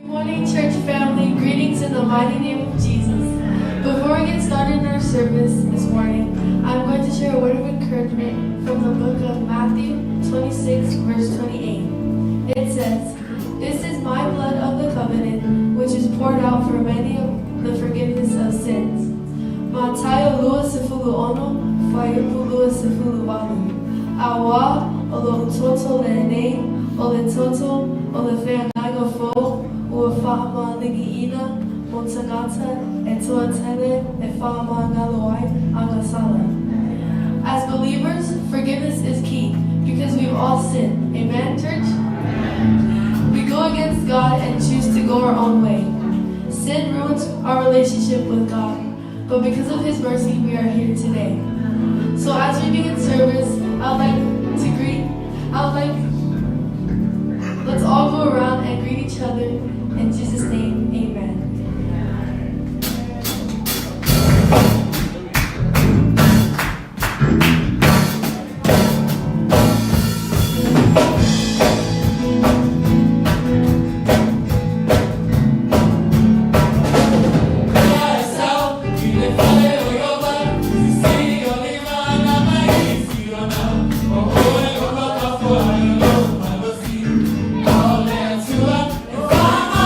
Good morning, church family. Greetings in the mighty name of Jesus. Before we get started in our service this morning, I'm going to share a word of encouragement from the book of Matthew 26, verse 28. It says, "This is my blood of the covenant, which is poured out for many of the forgiveness of sins." Matayo lua sifulu ono, faiupu lua sifulu walu. Awa, olo toto lene, ole toto, ole feanaga fo, ua fahama ligiina, montangata, e toa tele, e fahama ngaluai, angasala. As believers, forgiveness is key because we've all sinned. Amen, church? We go against God and choose to go our own way. Sin ruins our relationship with God, but because of His mercy, we are here today. So as we begin service, let's all go around and greet each other. In Jesus' name, amen. Fama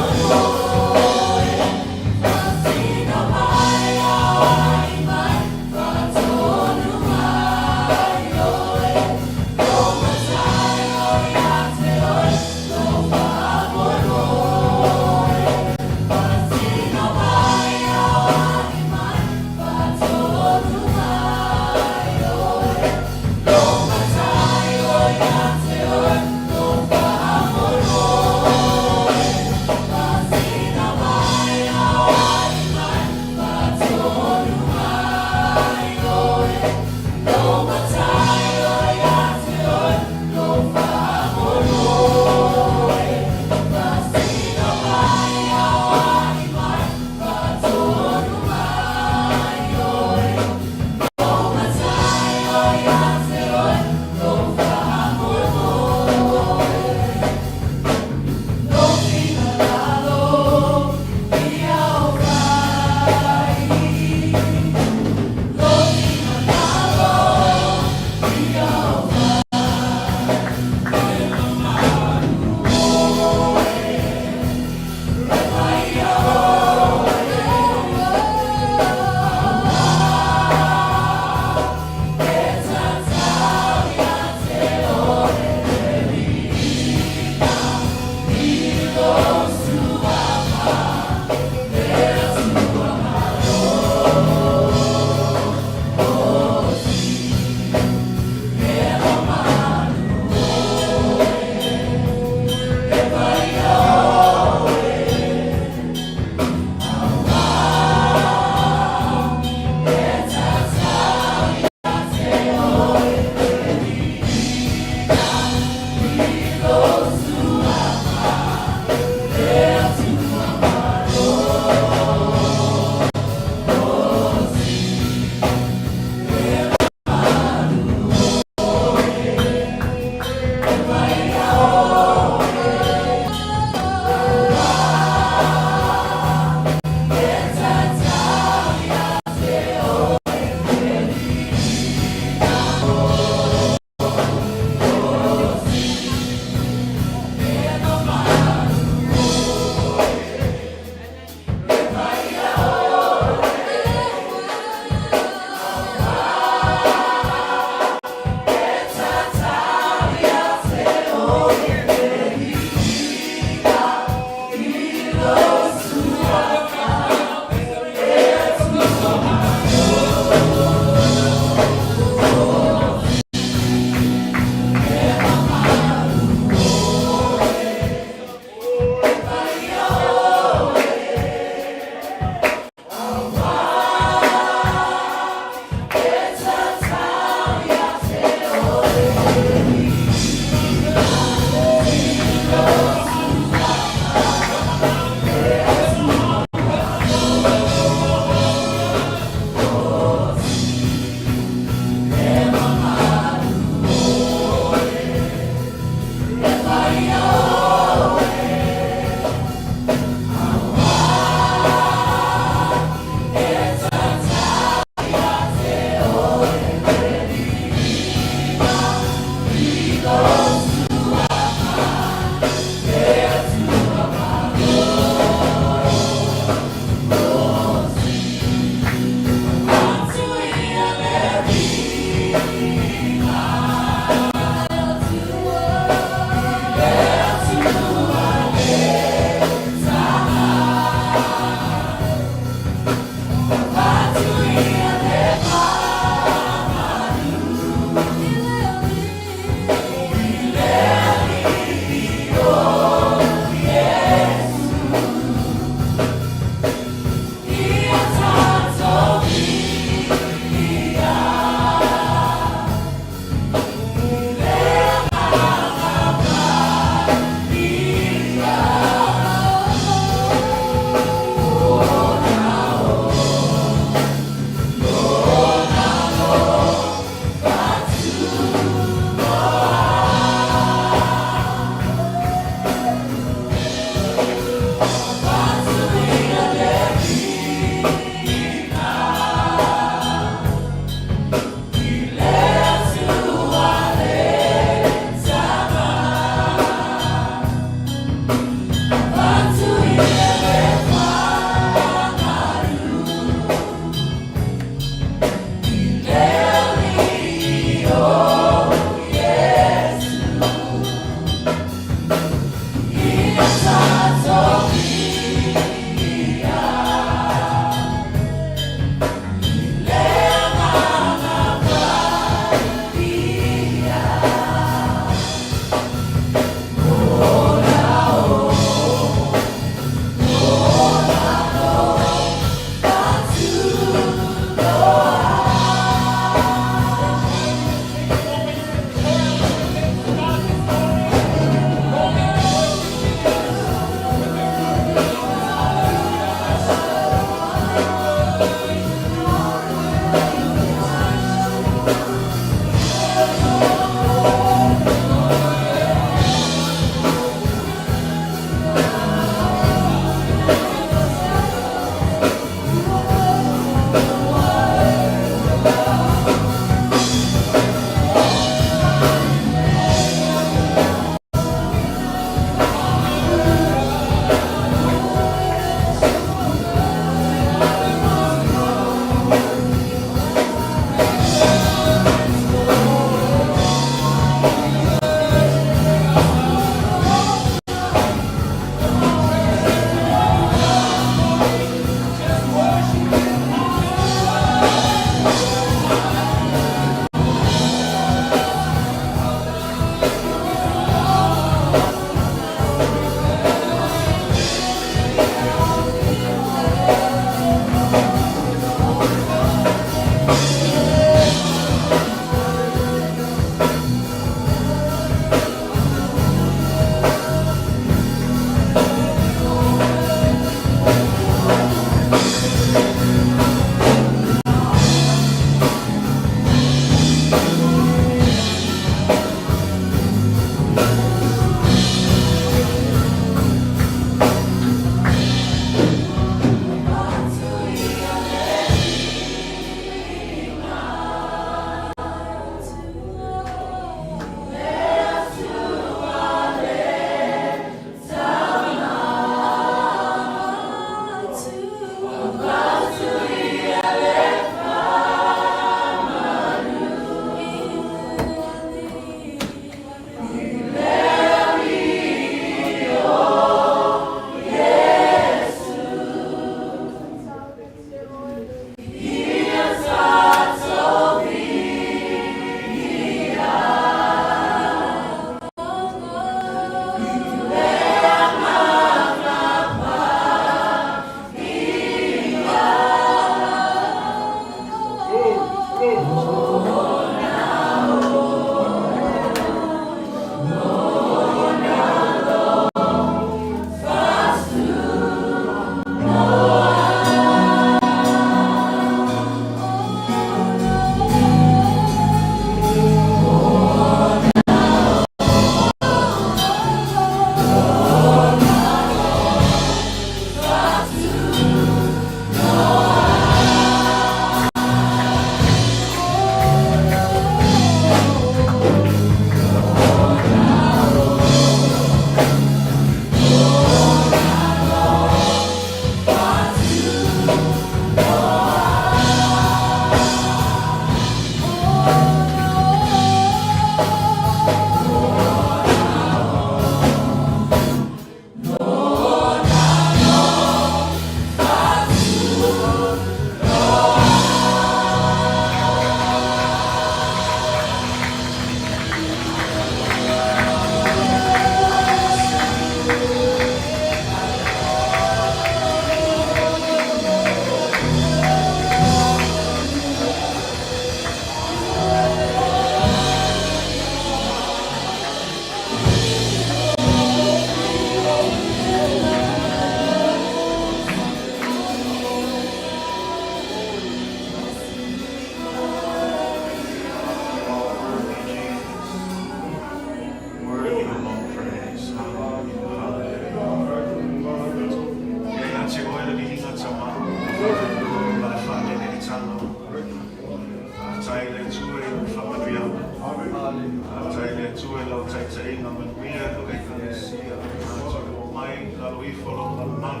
e lau tai inga manuia lo e Kenese mātou o mai lalo I wholo malmal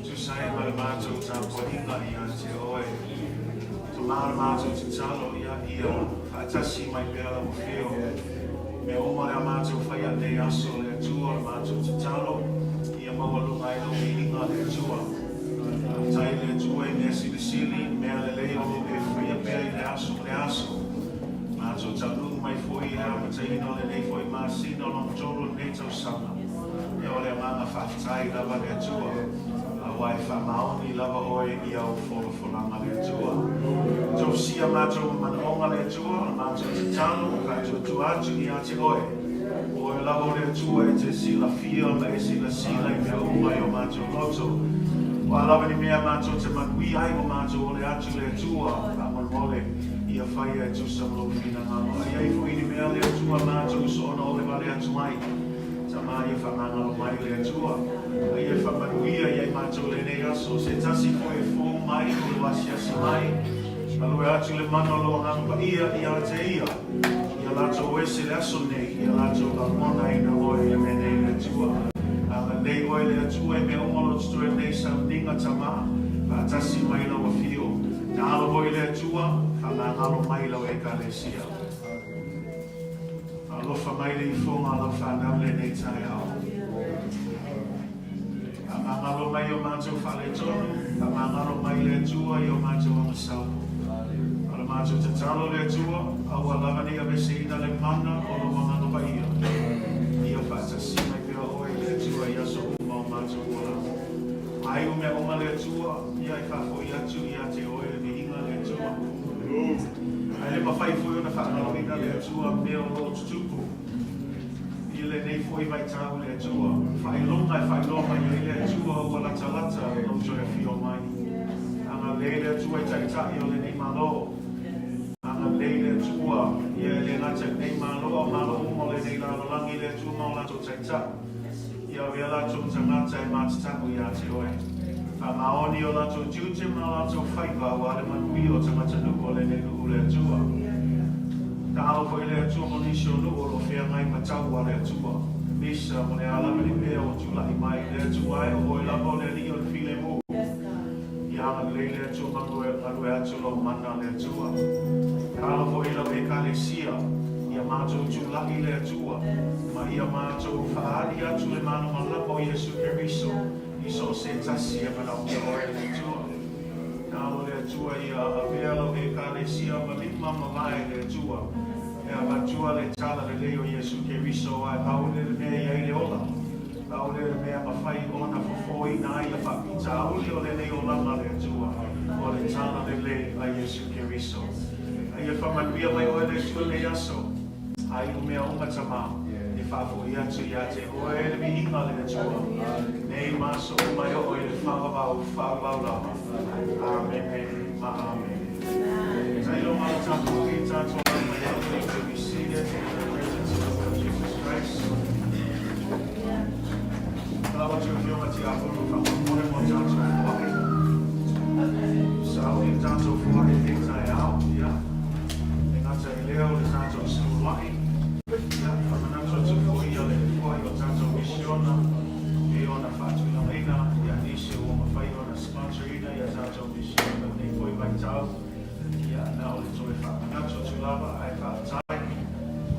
tu sai mai mātou tāpua inga ia te oe tu māra mātou te talo ia whaatasi mai pēra o whio me o mai a mātou whai a nei aso le atua le mātou te talo ia mawalunga I lo me inga le atua tai le atua I nesi le sili mea le leo lo e whai a pēra I le aso mātou talu mai fwoi ea ma te ino le nei fwoi māsino long tolo nei tau sama e o le manga whaftai lava le atua a wai whamaoni lava oe I au wholo wholanga le atua tau sia mātou manonga le atua mātou te talo kātou tu atu I a te oe o e lava le atua e te sila fia ma e sila sila I mea umai o mātou loto wa lava ni mea mātou te manui ai o mātou o le atu le atua a mole ia whai e tu samlo fina ngamo. Ia I fwini mea le atua mātou sona o le wale atu mai. Ta maa ia whamangalo mai le atua. Ia whamanuia ia I mātou le nei aso. Se tasi fo e fō mai o le wasiasi mai. Alo e atu le manolo ngamba ia te ia. Ia lato oese le aso nei. Ia lato la mona ina oe le me nei le atua. Anga nei oe le atua e mea umalo tutu e nei sa ninga tama. Pa tasi mai la wa fio. Na alo hoi le atua. Ala ngalo mai lau e Kenese. Alofa mai le I whonga lau whanau le nei tai au. Ama ngalo mai o mātou whale tonu. Ama ngalo mai le atua I o mātou ama sau. Ala mātou te talo le atua. Aua lavani a vese ina le mana o lo wangano pa ia. Ia whaatasi mai pia oe le atua I aso uma o mātou ora. Ai o mea oma le atua. Ia I whafo I atu I a te oe ni inga le atua. Ai le mawhai fwoi o na whaangarawina le atua mea o lo tutupu. I le nei fwoi vai tau le atua. Whai longa I le atua o lata lata o joe fio mai. Anga le atua I tai o le nei malo. Anga le atua I le ngata nei malo o malo umo le nei lalolangi le atua mau lato tai ta. Ia wea lato tangata I matatapu I a te oe. A maoni o lato tiute ma lato whaiva o ale manui o tangata nuko le nei nuku le atua. Ka alo fo le atua mo nisi o nuko lo whea ngai matau a le atua. Misa mo ne ala mani pea o tula I mai le atua e o hoi lavo le li o le file mo. I anga le atua mangu e atu lo mana le atua. Ka alo fo ila me Kenese. Ia mātou tula I le atua. Ma ia mātou whaari atu le mano malapa o Yesu Keriso. So se tasi e mana o oe le atua. Ka alo le atua I a vea lau e Kenese ma lima mawai le atua. E a matua le tala le leo Yesu Keriso ai paule le mea I le ola. Paule le mea mawhai ona fofoi na I a whapita auli o le leo lama le atua. O le tala le le a Yesu Keriso. Ai e whamanuia mai oe le atua le aso. Ai o mea unga tamau. Fafo I atu I a te oe le mi inga le atua. Nei maso mai o le whawau lava. Amen. Ma amen. Tai lo mau tapu I tātua mai au to be seated in the presence of the Lord Jesus Christ. Lawa tu whioma ti apuru whakamore mo tātua whakai. Sau I tātua whakai te tai au. E ngata I leo le tātua skulwai. Fatu na maina ya nisi o mawhai o na sponsorina ya tātou misiona nei fwoi vai tau ya na o le toe whakangato tu lava ai whaatai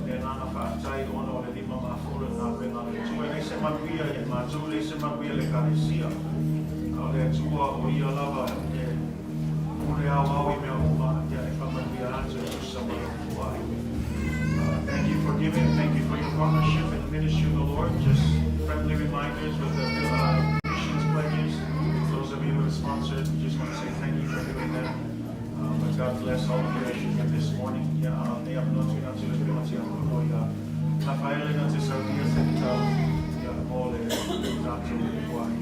le nana whaatai ona o le lima mafura na wenga le tue le se manuia ya mātou le se manuia le Kenese o le atua o ia lava e ure au au I mea uma ya e whamanuia atu tu samai o kuai. Thank you for giving, thank you for your partnership in the ministry of the Lord. Just friendly reminders with the missions pledges. Those of you who have sponsored, we just want to say thank you for doing that. But God bless all of you as you give this morning. Ne abnotu na tule pima ti amuno ya Rafael na te saudia se tau ya mole tatu kuai.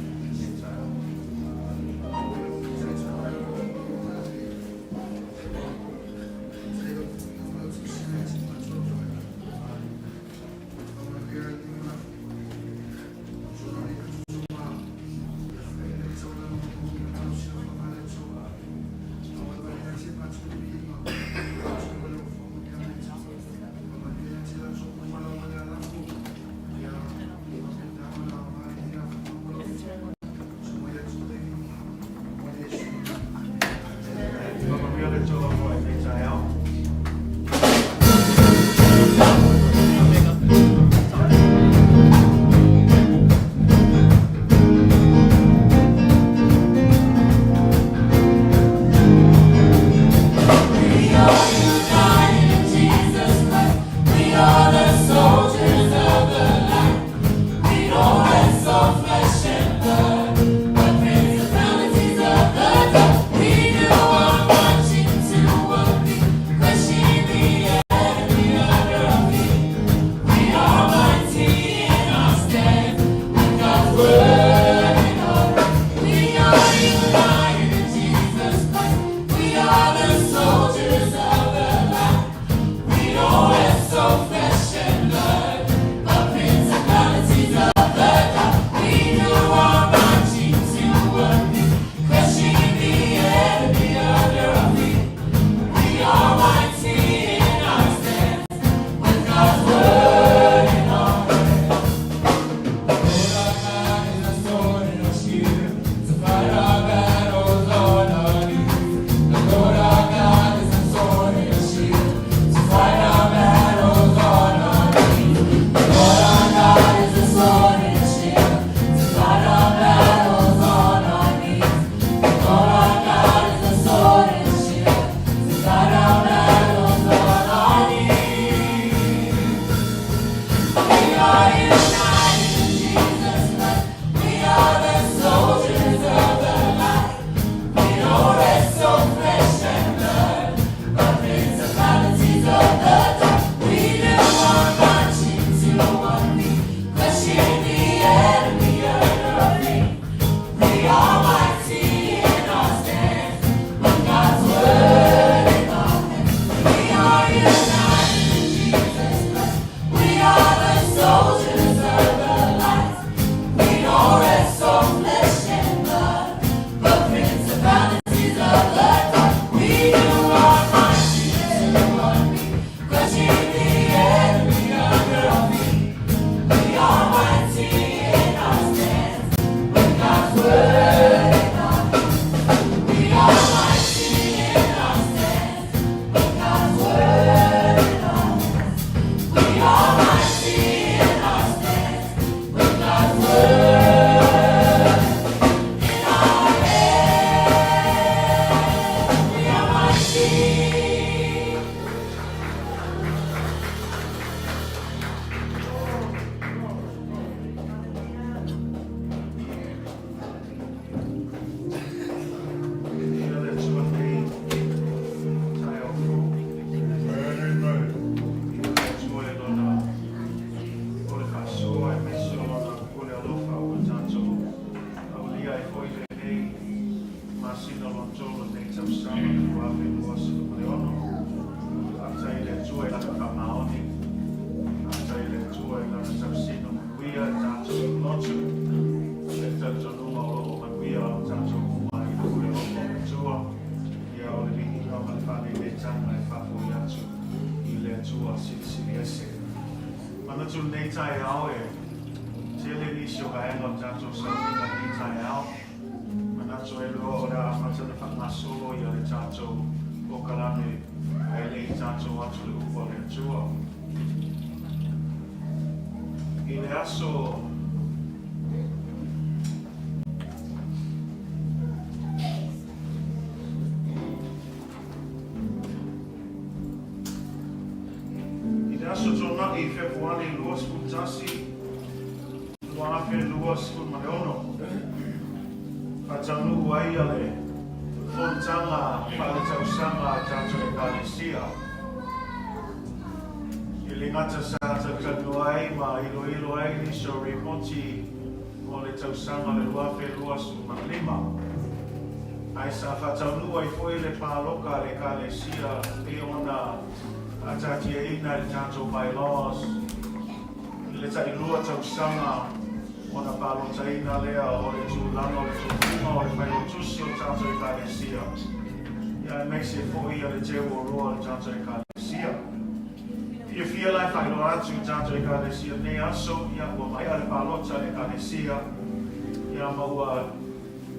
tua sili ese. Mana tu nei tai au e tele ni sio ka enga tato sa ni nei tai au. Mana tu e lo ora mata na whakmasolo i le tato o kalame e le tato atu le upo le tua. I le aso i Februari luas Lotogatasi, luafe luas Mareono. Fatanu Uluai ale fontanga pale tausanga tato e Kalesia. Ilingata sa takanuai ma ilo ai ni so reporti o le tausanga le luafe luas Malima. Ai sa fatanu ai foi le paloka le Kalesia e ona Atati e ina le tato bylaws. Le tai lua tausanga o na palotaina lea o le tūlanga o le tūpuma o le whairotusi o tato e Kalesia. Ia e meise fōi a le te o roa le tato e Kalesia. Ia fia lai whairo atu tato e Kalesia ne aso ia ua mai a le palota le Kalesia. Ia maua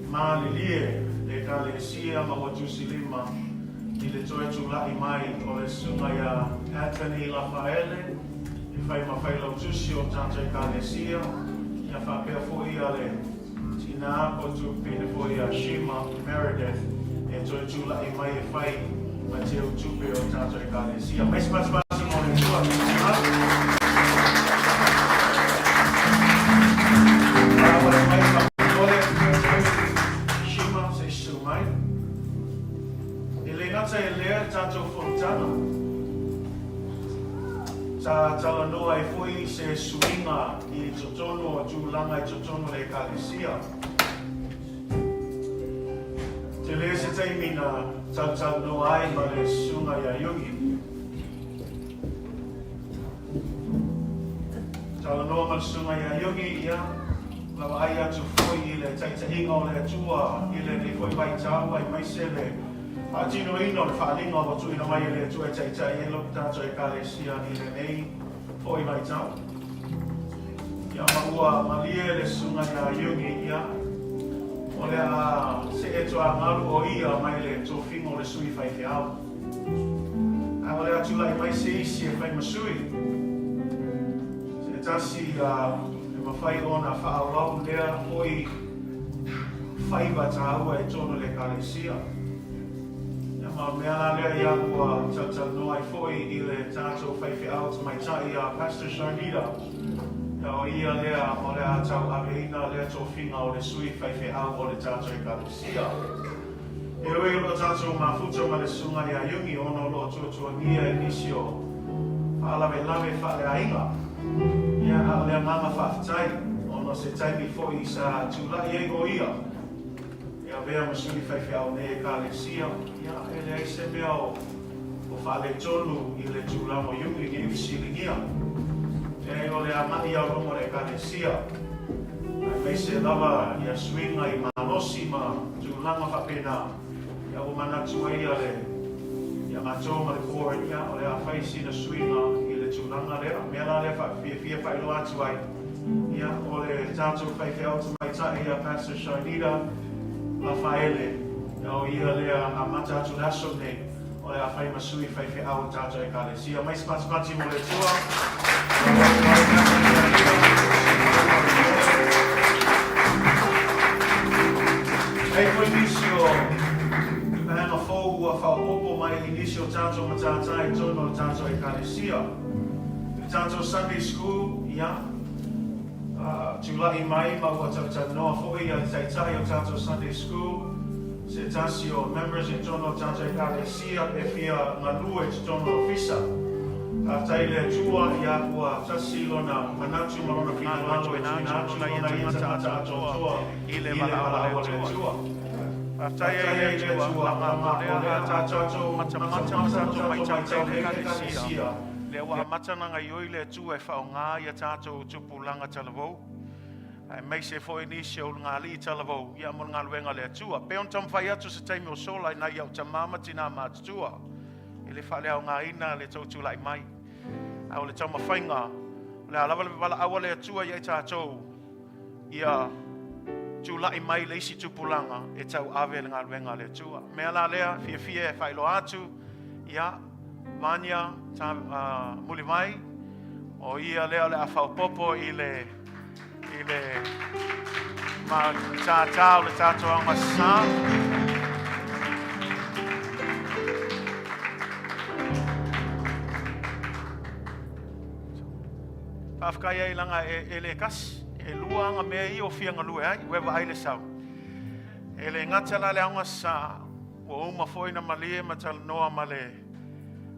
maalilie le Kalesia maua tusilima. I le toe tūlai mai o le sunga ia Anthony Rafaele i whai mawhai lautusi o tato e Kalesia ia whapea fōi a le tina o tu pene fōi a Shima Meredith e toe tūlai mai e whai ma te utupe o tato e Kalesia. Maisi matamasi mo le tua. Wale mai whapole Shima se su mai. Ngata e lea tato fontana. Ta talanoa e foi se suinga i totono o tūlanga i totono le Kalesia. Te lea se teimina talanoa ai ma le sunga ia yungi. Talanoa ma le sunga ia yungi ia lawa ai atu foi i le taitainga o le atua i le foi baitaua i maise le Atino ino le whaalinga o tu ina mai le tu e teitai e lo tato e Kalesia ni le nei o i mai tau. Ia maua malie le sunga ia yungi ia o le a se e toa ngaru o ia mai le tofingo le sui whai te au. A o le atu lai mai se isi e whai masui. Se tasi e mawhai ona whaalau lea oi whai bataua e tono le Kalesia. Ma mea lea ia kua tautanoa ai foi i le tato whaiwhi au ta mai tai a Pastor Sharnita. Ia o ia lea o le atau aveina lea tō whinga o le sui whaiwhi au o le tato e Kalesia. E oi o lo tato mafuto ma le sunga ia yungi ono lo tuatua nia e nisio alawe lawe whale ainga. Ia a lea mama whaftai ono se taimi foi sa tūlai e go ia. Ia vea masuri whaiwhi au ne e Kalesia. Ia e le aise mea o whaale tonu i le tūlamo yungi ki usilingia. E o le amai au rongo le Kalesia. Ai meise lava ia swinga i malosi ma tūlanga whapena. Ia o manatu ia le ia matou ma le kore ia o le a whaisi na swinga i le tūlanga lea. Mea la le whawhia whailo atu ai. Ia o le tātou whaiwhi au tu mai tai ia Pastor Sharnita Rafaele. O ia lea a mata atu laso nei o le a whai masui whaiwhi au tato e Kalesia. Mais matamati mo le tua. Ei koe nisio hanga fōu a whaopopo mai inisio tato matatai tono tato e Kalesia. Tato Sunday School, ia. Tūlai mai ma ua tautanoa fōi a taitai o tato Sunday School. Se tasi o members in tono tato e Kalesia e fia ngalua e tono ofisa. Aftai le tua ia kua tasi lona manatu marona fina lalo e tūnatu lona ia tata atoa i le malawa le tua. Aftai e le tua lama o lea tato matamata mai tato le Kalesia. Le ua matana ngai oi le tua e whaonga ia tato tupulanga talavou. Ai mai se foi nisi o ngali talavou ia mo ngaluenga le atua pe on tam fai atu se taimi o sola na ia o tamama tina matua ele fale au ngaina le tautu lai mai au le tau mawhainga, le alawa le wala awa le atua ia tātou, ia tūlai mai le isi tupulanga e tau awe le ngā ruenga le atua. Mea la lea, fia e whailo atu, ia, Vanya, muli mai, o ia lea le a whaupopo i le ma tātau le tātou anga sā. Pafkai ai langa e le kas, e luanga mea I o fianga lue ai, wewa ai le sau. E le ngatala le anga sā, o uma foi na malie matal noa male,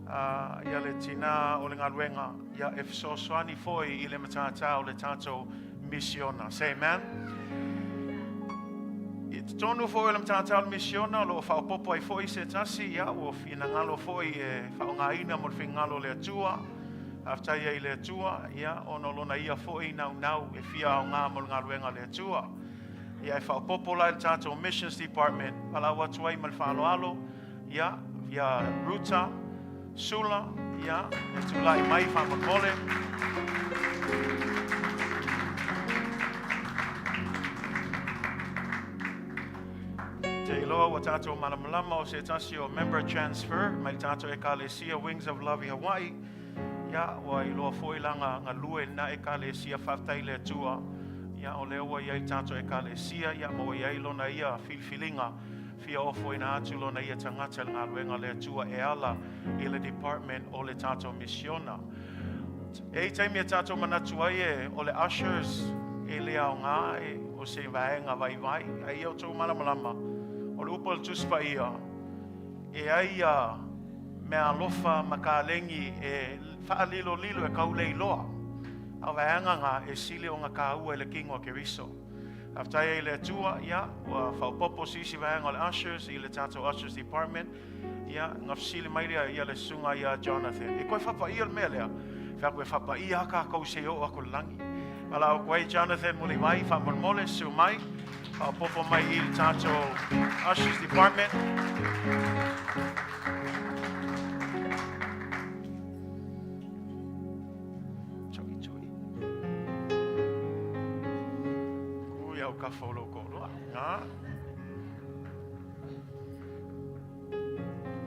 ia le tina o le ngaruenga, ia e fisoswani foi I le matātau le tātou misiona. Say amen. I tonu foi le matātau le misiona, lo whaopopo ai foi se tasi, ia o fina ngalo foi e whaongaina mo le fingalo le atua, aftai ai le atua, ia ono lona ia foi nau e fia o ngā mo le ngaruenga le atua. Ia e whaopopo lai le tātou missions department, palawa tuai mal whaaloalo, ia Ruta, Sula, ia, e tūlai mai whamamole. Te iloa wa tātou malamalama o se tasi o member transfer, mai tātou e kālesia Wings of Love I Hawaii, ia, wa iloa foilanga ngā lue na e kālesia whaftai le atua, ia, o leo wa iai tātou e kālesia, ia, mo iai lona ia filfilinga, fia ofo ina atu lona ia tangata ngā ruenga le atua e ala I le department o le tātou misiona. E taimi e tātou manatu ai e o le ushers e le au ngā e o se vaenga vai, ai au tau malamalama o le upal tuspa ia e ai mea lofa makalengi e whaalilo lilo e kaule iloa au vaenga ngā e sile o ngā kāua e le kingo a Keriso. Aftai ai le atua, ia, wa whaupopo sisi vaenga o le ushers, I le tātou ushers department, ia, ngafsili mai lea ia le sunga ia Jonathan. E koe whapa ia le mea lea, whea koe whapa ia haka kau se o ako langi. Wala o koe Jonathan muli mai, whamolmole su mai, whaupopo mai I le tātou ushers department.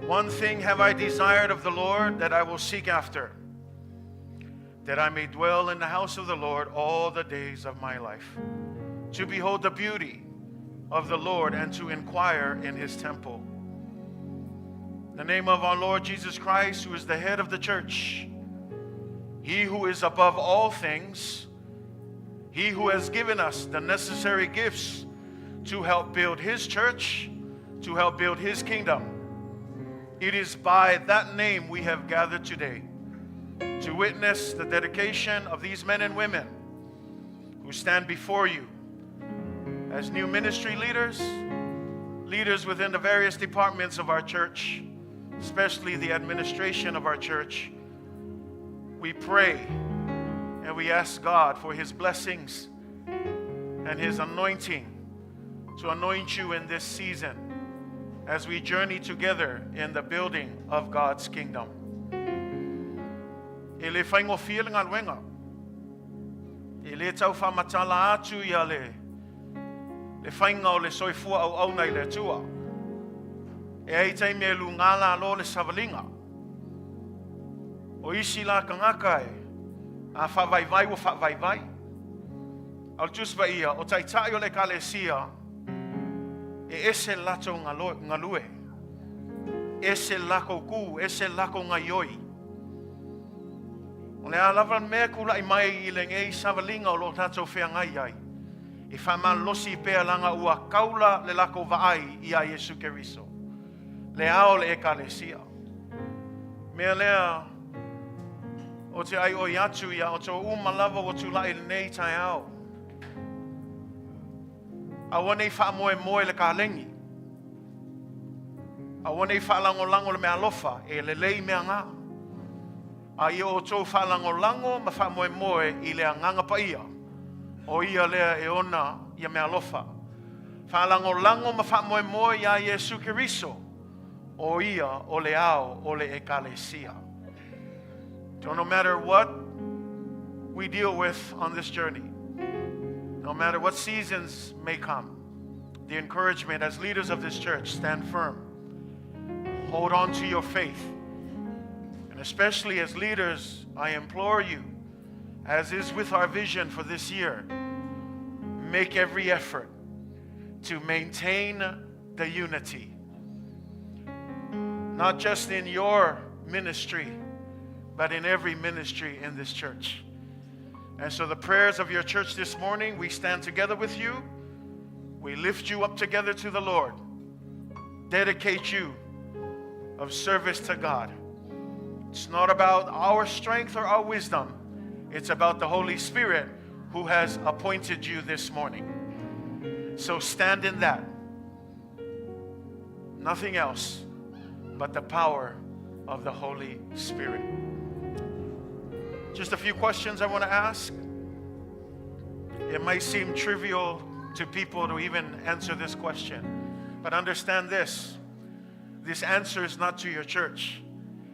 One thing have I desired of the Lord that I will seek after, that I may dwell in the house of the Lord all the days of my life, to behold the beauty of the Lord and to inquire in his temple. In the name of our Lord Jesus Christ, who is the head of the church, he who is above all things, he who has given us the necessary gifts to help build his church, to help build his kingdom. It is by that name we have gathered today to witness the dedication of these men and women who stand before you as new ministry leaders, leaders within the various departments of our church, especially the administration of our church. We pray and we ask God for his blessings and his anointing to anoint you in this season as we journey together in the building of God's kingdom. E le whaingo fia ngā luenga. E le tau whamatala atu ia le whainga o le soifua au nei le tua. E ai teime e lu ngala lo le savalinga. O isi la kangakai, a whavaivai o whavaivai. Al tuspa ia, o taitai o le kalesia, e ese lato ngā lue, ese lako ku, ese lako ngā ioi. O le alawan mea kula I mai I le ngei savalinga o lo tātou whiangai ai. I whaman losi pēa langa ua kaula le lako vaai I a Yesu Keriso. Le ao le ekalesia. Mea lea, o te ai o iatu ia, o tō umalawa o tūlai nei tai ao. Awane wha moe le kālengi. Awane wha lango le mea lofa, e le lei mea ngā. A ia o tō wha lango ma wha moe I le nganga pa ia. O ia lea e ona ia mea lofa. Wha lango ma wha moe ia Yesu Keriso. O ia o le ao o le ekalesia. So no matter what we deal with on this journey, no matter what seasons may come, the encouragement as leaders of this church, stand firm. Hold on to your faith. And especially as leaders, I implore you, as is with our vision for this year, make every effort to maintain the unity. Not just in your ministry, but in every ministry in this church. And so the prayers of your church this morning, we stand together with you. We lift you up together to the Lord. Dedicate you of service to God. It's not about our strength or our wisdom. It's about the Holy Spirit who has appointed you this morning. So stand in that. Nothing else but the power of the Holy Spirit. Just a few questions I want to ask. It might seem trivial to people to even answer this question, but understand this. This answer is not to your church.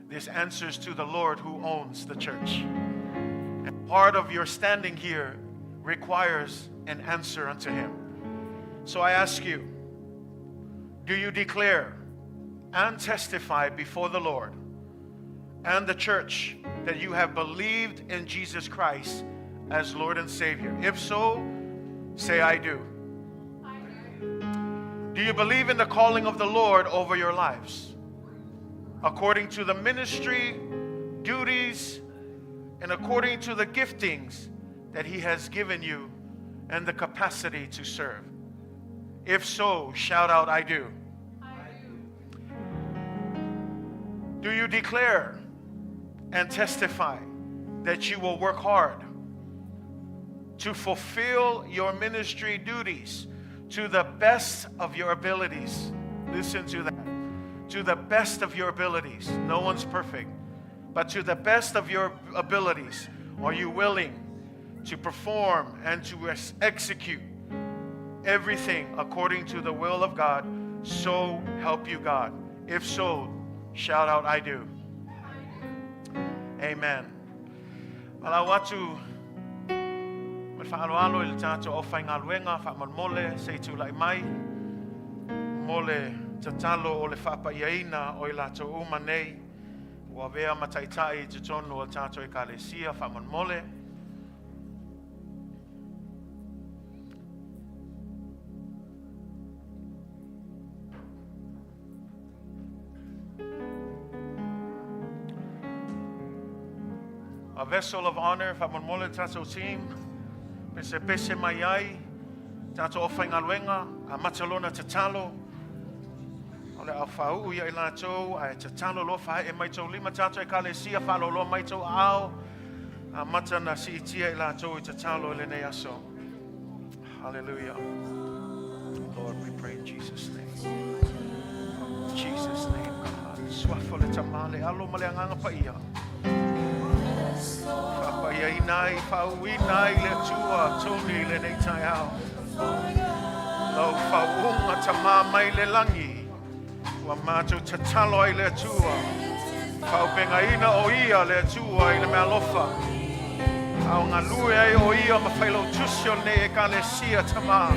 This answer is to the Lord who owns the church. And part of your standing here requires an answer unto Him. So I ask you, do you declare and testify before the Lord and the church that you have believed in Jesus Christ as Lord and Savior? If so, say, I do. Do you believe in the calling of the Lord over your lives, according to the ministry, duties, and according to the giftings that He has given you and the capacity to serve? If so, shout out, I do. Do you declare and testify that you will work hard to fulfill your ministry duties to the best of your abilities? Listen to that. To the best of your abilities. No one's perfect, but to the best of your abilities, are you willing to perform and to execute everything according to the will of God? So help you God. If so, shout out, I do. Amen. Malawatu malfaaloalo il tato o faingaluenga fa malmole se tu lai mai mole tatalo o le whapaiaina o i lato umanei ua vea mataitai te tonu o tato e kalesia fa malmole. A vessel of honor, whamolmole tato team, pese mai ai, tato o whaingaluenga, a matalona tatalo, o le au whau ia i lātou, a tatalo lo whae e mai tau lima tato e kalesia, whalo lo mai tau ao, a matana si itia i lātou i tatalo le nei aso. Hallelujah. Lord, we pray in Jesus' name. In Jesus' name, God. Swafo le tamale, alo male anganga pa ia. Whapaiainai, whauinai le tua, toni le nei tai au. Lau whauunga tamā mai le langi, ua mātou tatalo ai le tua. Whaupengaina o ia le tua i le mea lofa. Au ngā lue ai o ia ma whailo tusio ne e kalesia tamā.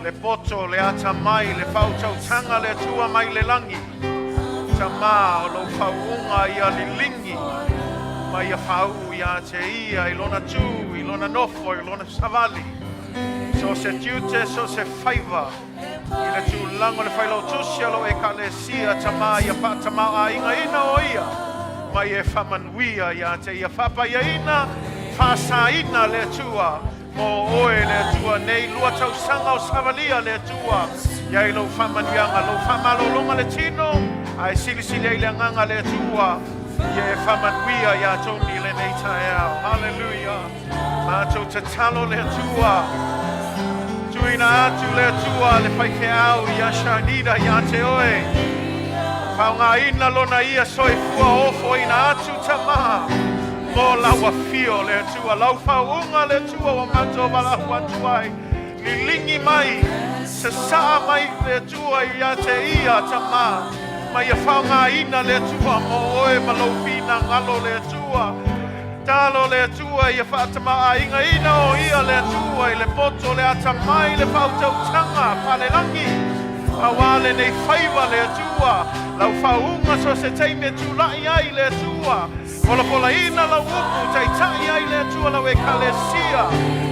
Le poto, le ata mai, le whautautanga le tua mai le langi. Tamā o lau whauunga ia li lingi. Mai ia whau ia te ia, i lona tū, i lona nofo, i lona savali. So se tiute, so se whaiva. I le tū lango le whailo tusialo e kalesia tamā ia pātamā a inga ina o ia. Mai e whamanuia ia te ia whapaya ina, whāsaina le tua. Mo oe le tua nei lua tau sanga o savalia le tua. Ia i lau whamanuianga, lau whamalolonga le tino. Ai silisili ai le nganga le tua. Ia e whamanuia ia toni le nei tae au. Hallelujah. Mātou tatalo le tua. Tuina atu le tua le whaike au ia shanida ia te oe. Paunga ina lona ia soi fua ofo ina atu tamaha. Mo laua fio le tua. Lau whaunga le tua o mātou walahu atuai. Ni lingi mai. Se saa mai le tua ia te ia tamaha. Mai e whaunga ina le tua mo oe malofina ngalo le tua. tua. Talo le tua ia whaatama inga ina o ia le tua i le poto le atamai le whautau tanga whalelangi. Awale nei whaiva le tua. Lau whaunga so se teime tūlai ai le tua. Ola pola ina lau upu tai tai ai le tua lau e kalesia.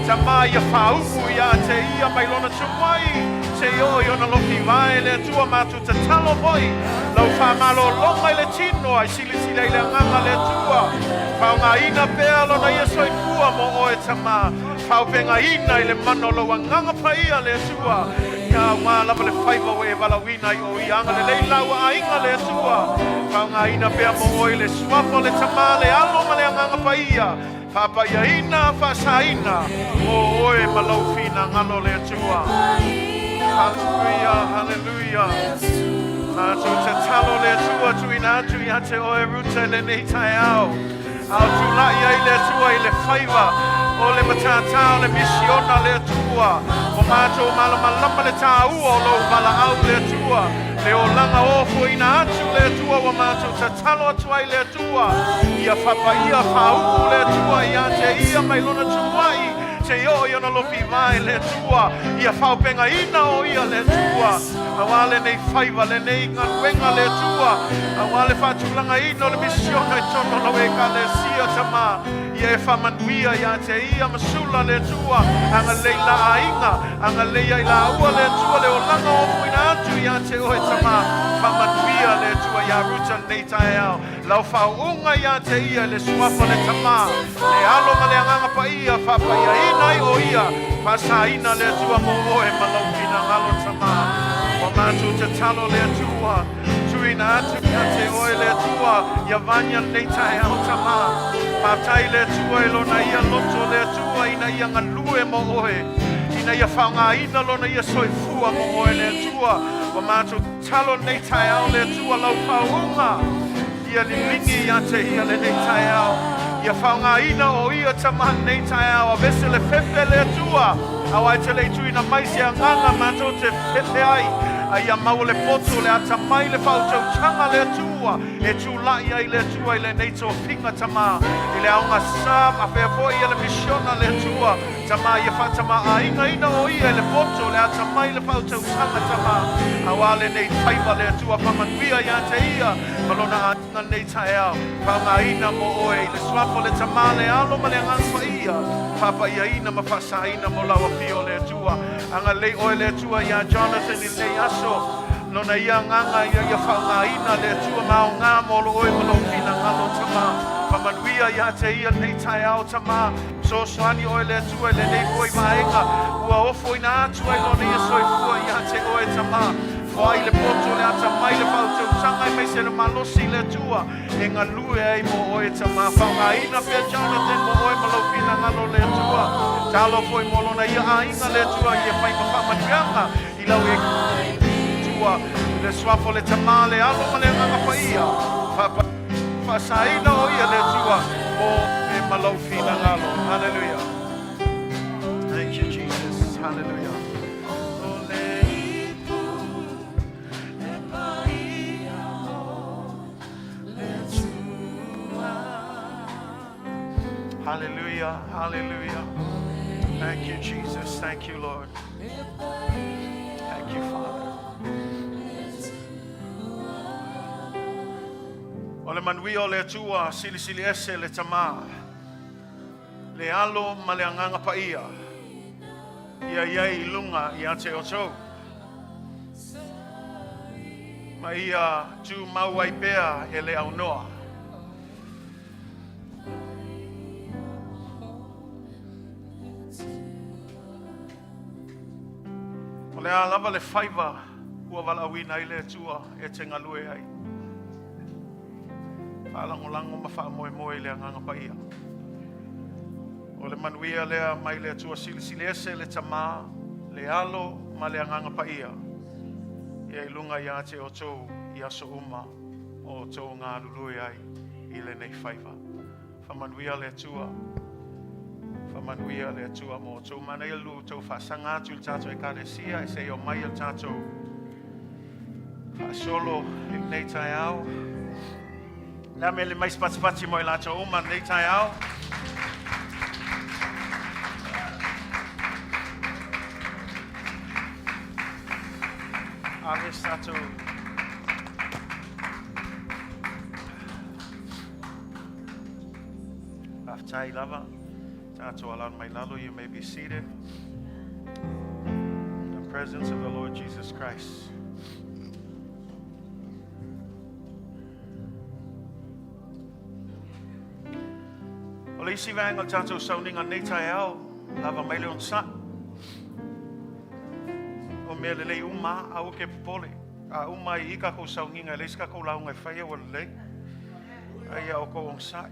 Tama ia whaupu ia te ia mailona tumai. Se o i ona loki vai le tua matu te talo moi. Lau whamalo longa i le tino ai sili sila i le nganga le tua. Whaunga ina pea lona ia soi pua mo oe tama. Whaupenga ina i le mano lo nganga paia le tua. Ka ngā lava le whaiva we walawina i o i anga le leilaua a inga le tua. Whaunga ina pea mo oe le swafo le tama le alo ma le nganga paia. Papa ia ina whasa ina. O oe malawhina ngalo le tua. Hallelujah, hallelujah. Mātou te talo le tua tuina atu i hate oe ruta le nei tai au. Au tu lai ai le tua i le whaiva. O le matatao le misiona le tua. O mātou malamalama le tā ua o lau wala au le tua. Le o langa ofo ina atu le tua wa mātou te talo atu ai le tua. Ia whapa ia whauku le tua i ate ia mailona tuai. Te o i ona lopi mai le tua. Ia whaupenga ina o ia le tua. Awale nei whaiva le nei nganuenga le tua. Awale whatulanga ina le misiona i tono na weka le sia tama. Ia e whamanuia ia te ia masula le tua. Anga leila a inga. Anga leia i la ua le tua. Le o langa o muina atu ia te oe tama. Whamanuia le tua ia ruta nei tae au. Lau whaunga ia te ia le suafa le tama. Le alo ma le anganga pa ia whapa ia inai o ia. Pasa ina le tua mo oe malaupina ngalo tama. Wa mātou te talo le tua. Tuina atu ia te oe le tua. Ia vanya nei tae au tama. Patai le tua e lona ia loto le tua. Ina ia ngalue mo oe. Ina ia whaunga ina lona ia soifua mo oe le tua. Wa mātou talo nei tae au le tua lau whaunga. Ia lilingi ia te ia le nei tae au. Ia whaunga ina o ia tamaha nei tae au. A vese le fefe le tua. Awai te le tuina maisi a nganga mātou te fefe ai. Ia mau le poto le atamai le whautau tanga le tua. E tu lai ai le tua i le neito pinga tama. I le aunga sam a whea fo ia le misiona le tua. Tama ia whatama a inga ina o ia le poto le atamai le whautau tanga tama. Awale nei whaiva le tua whamanuia ia te ia. Malona a inga nei tae au. Whaunga ina mo oe i le swafo le tama le alo ma le ngangwa ia. Papa ia ina ma whasa ina mo lawa pio le tua. Anga lei oe le tua ia Jonathan i le aso. Nona ia nganga ia whaunga ina le tua mao ngā molo oe malo fina ngalo tama. Whamanuia ia te ia nei tae au tama. So swani oe le tua le nei foi maenga. Ua ofo ina atu ai lona ia soifua ia te oe tama. Whai le poto le ata mai le whautau tanga i mai se le malosi le tua. E ngā lue ai mo oe tama. Whaunga ina pia Jonathan mo oe malo fina ngalo le tua. Talo foi molona ia a inga le tua ia whai ka whamanuanga. I lau e le swafo le tamale alo ma le nganga pa ia. Whasaina o ia le tua o e malaufina ngalo. Hallelujah. Thank you, Jesus. Hallelujah. Hallelujah. Hallelujah. Thank you, Jesus. Thank you, Lord. Thank you, Father. O le manuia o le atua, sili sili ese le tama. Le alo ma le anganga pa ia. Ia iai ilunga i ate o tau. Ma ia tu mau ai pea e le au noa. O le alava le whaiva ua wala awina i le atua e te ngalue ai. Alango ma wha moe moe le anganga pa ia. O le manuia lea mai le atua sili sili ese le tama, le alo ma le anganga pa ia. Ia ilunga ia te o tau i aso uma o tau ngā lului ai i le nei whaiva. Whamanuia le atua. Whamanuia le atua mo tau mana i lu tau whasanga atu il tātou e kāresia e se o mai il tātou. Whasolo i nei tai au. Na mele mais patipati mo ilacho uma nei tai au. Avis tatu. Aftai lava. Tatu alan mai lalo, you may be seated. In the presence of the Lord Jesus Christ. Ole isi vang al tatu sounding on nei tai au. Lava mai leon sa. O mea lelei uma au ke pole. A uma I ika ko saunginga leiska ko launga whaia wa lelei. Aia o ko ong sai.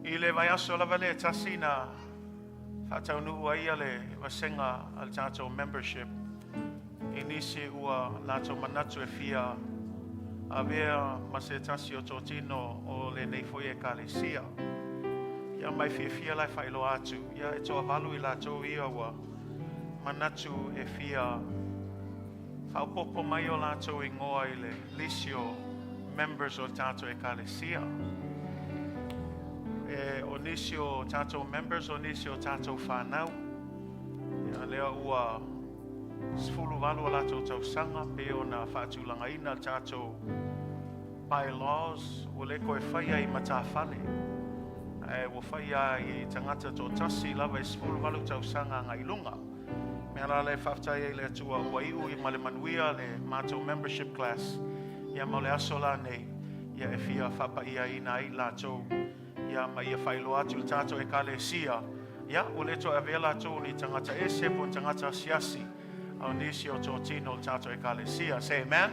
I le vai aso lava le tasi na whatau nuu aia le wasenga al tātou membership. I nisi ua lātou manatu e fia a vea ma se tasi o tō tino o le neifoi e kālesia. Ia mai fia lai whailo atu. Ia e toa valu I lātou ia ua manatu e fia whaupopo mai o lātou I ngoa I le lisio members o tātou e kālesia. O nisio tātou members, o nisio tātou whanau. Ia lea ua sfulu valu a lātou tau sanga, pe o na Fatu langaina tātou bylaws, o le koe whaia I matawhale. Wo whaia I tangata tō tasi, lava sfulu valu tau sanga ngai lunga. Mea la le whaftai le atua ua iu I male manuia le mātou membership class. Ia maule aso la nei, ia e fia whapa ia ina I lātou. Ia mai ia whailo atu le tātou e kālesia. Ia, o le to e vela tō ni tangata e sepo tangata siasi. Au nisi o tō tino le tātou e kālesia. Say amen.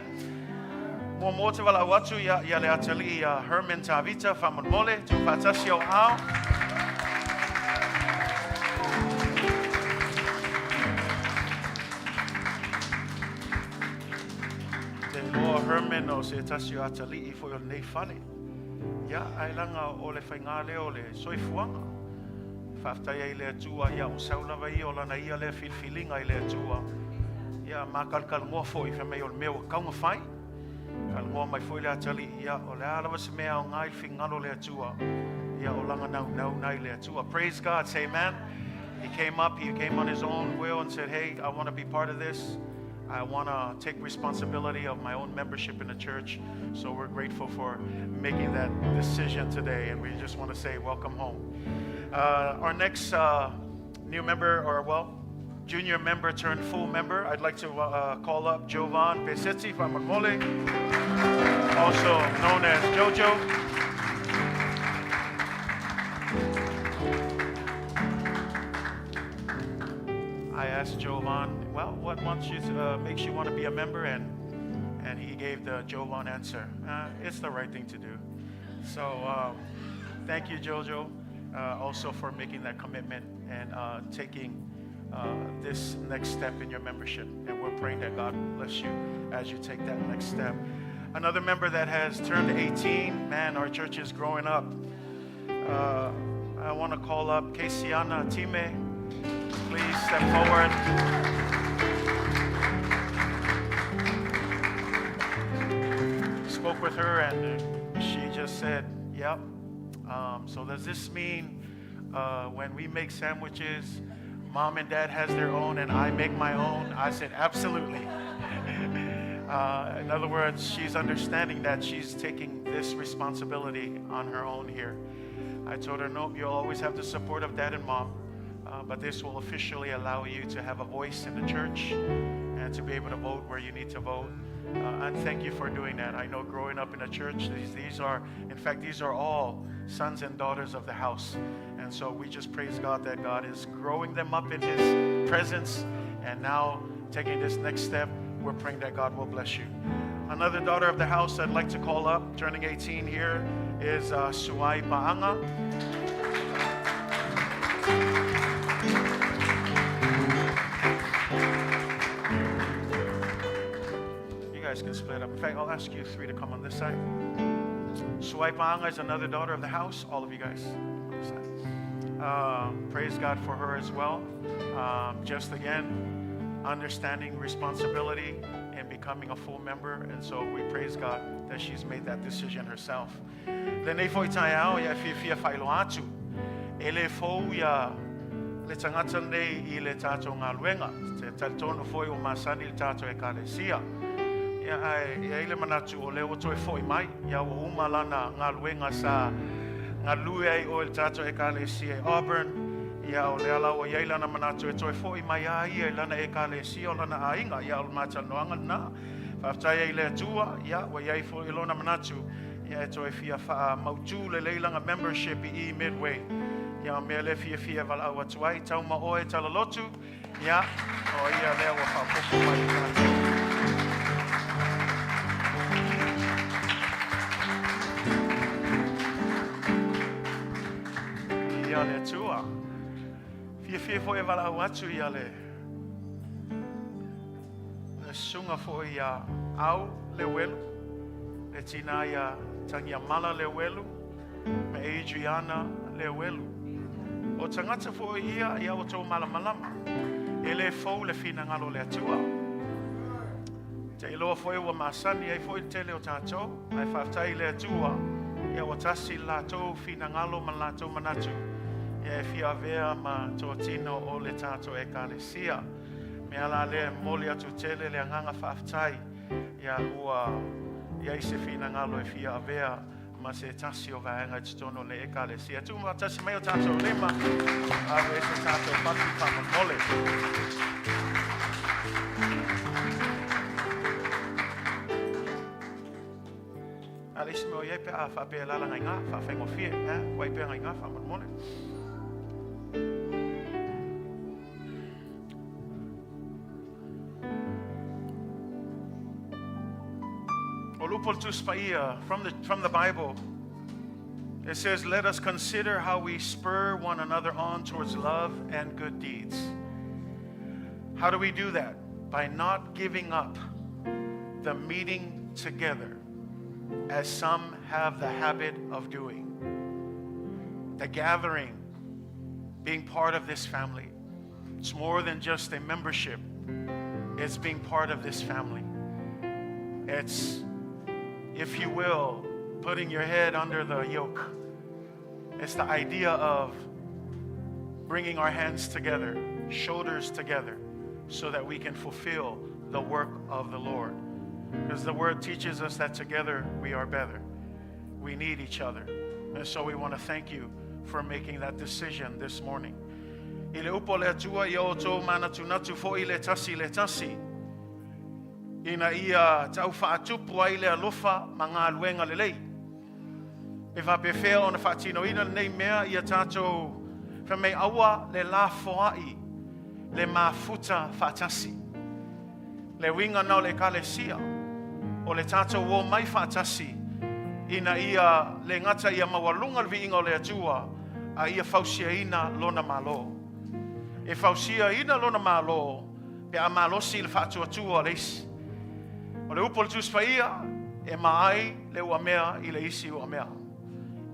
Mo te wala watu ia le atali Herman Tavita whamon mole. Tu whatasi o au. Te loa Herman o se tasi o atali I fo o nei whale. Ia, ai langa o le whainga leo le soifuanga. Whaftai ai le atua, ia o saulawa I o lana ia le filfilinga I le atua. Ia, mā kalkalngoa fo I whamei o le mea o kaunga whai. Kalngoa mai fo I le atali, ia o le alawa se mea o ngai whingalo le atua. Ia o langa nau nai le atua. Praise God, say amen. He came on his own will and said, hey, I want to be part of this. I want to take responsibility of my own membership in the church. So we're grateful for making that decision today. And we just want to say, welcome home. Our next new member, junior member turned full member, I'd like to call up Jovan Peseti from Makole, also known as Jojo. I asked Jovan, well, what makes you want to be a member? And he gave the Jovan answer. It's the right thing to do. So thank you, Jojo, also for making that commitment and taking this next step in your membership. And we're praying that God bless you as you take that next step. Another member that has turned 18, man, our church is growing up. I want to call up Kesiana Time. Please step forward. Spoke with her and she just said, yep. So does this mean when we make sandwiches, mom and dad has their own and I make my own? I said, absolutely. In other words, she's understanding that she's taking this responsibility on her own here. I told her, nope, you'll always have the support of dad and mom. But this will officially allow you to have a voice in the church and to be able to vote where you need to vote. And thank you for doing that. I know growing up in a church, these are all sons and daughters of the house. And so we just praise God that God is growing them up in His presence. And now taking this next step, we're praying that God will bless you. Another daughter of the house I'd like to call up, turning 18 here, is Suai Paanga. Can split up. In fact, I'll ask you three to come on this side. Suai Paanga is another daughter of the house. All of you guys on this side. Praise God for her as well. Just again, understanding responsibility in and becoming a full member. And so we praise God that she's made that decision herself. Le nei foi tai au ia fia whailo atu. E le fou ia le tangata nei I le tātou ngā luenga. Te tonu foi o masani le tātou e kālesia. Ia ile manatu o leo toi foi mai. Ia o umalana ngā luenga sa ngā lue ai o le tātou e kālesia Auburn. Ia o le ala o ia ilana manatu e toi foi mai a ia ilana e kālesia o lana ainga. Ia o mata noanga na. Whaftai e le atua. Ia o ia foi ilona manatu. Ia e toi fia wha mautu le leilanga membership I Midway. Ia mea le fia wala au atuai. Taumua oe tala lotu. Ia o ia lea wa whapopo mai kātou. Ia le tua. Fia fo e wala au atu ia le. Le sunga fo ia au le welu. Le tina ia tangia mala le welu. Me Adriana le welu. O tangata fo ia o tō malamalama. E le fau le fina ngalo le atua. Te iloa fo e wa masani e fo I tele o tātou. Ai whaftai le atua. Ia o tasi la tō fina ngalo ma la tō manatu. Ia e fia vea ma tō tino o le tātou e kālesia. Me ala le moli atu tele le anganga whaftai. Ia ua ia I se fina ngalo e fia vea. Ma se tasi o vaenga titono le e kālesia. Tu ma tasi mai o tātou lima. A e se tātou pati whamamole. Alisi me o iei pe a whape lala ngai ngā. Whawhengo fie. Wai pe ngai ngā whamamole. From the Bible, it says, let us consider how we spur one another on towards love and good deeds. How do we do that? By not giving up the meeting together, as some have the habit of doing. The gathering, being part of this family. It's more than just a membership. It's being part of this family. It's, if you will, putting your head under the yoke. It's the idea of bringing our hands together, shoulders together, so that we can fulfill the work of the Lord. Because the word teaches us that together we are better. We need each other. And so we want to thank you for making that decision this morning. Ile upo le atua I o tō mana tunatu fo I le tasi. Ina ia tau whaatupu ai le alofa ma ngā luenga le lei. E whapewhea o na whaatino ina nei mea ia tātou whamei aua le la foai, le mafuta whaatasi. Le winga nau le kālesia, o le tātou o mai whaatasi, ina ia le ngata ia mawalunga vi inga o le atua, a ia fausia ina lona malo. E fausia ina lona malo, pe a malosi le whaatuatua leisi. O le upo le tuspaia, e maai le ua mea I le isi ua mea.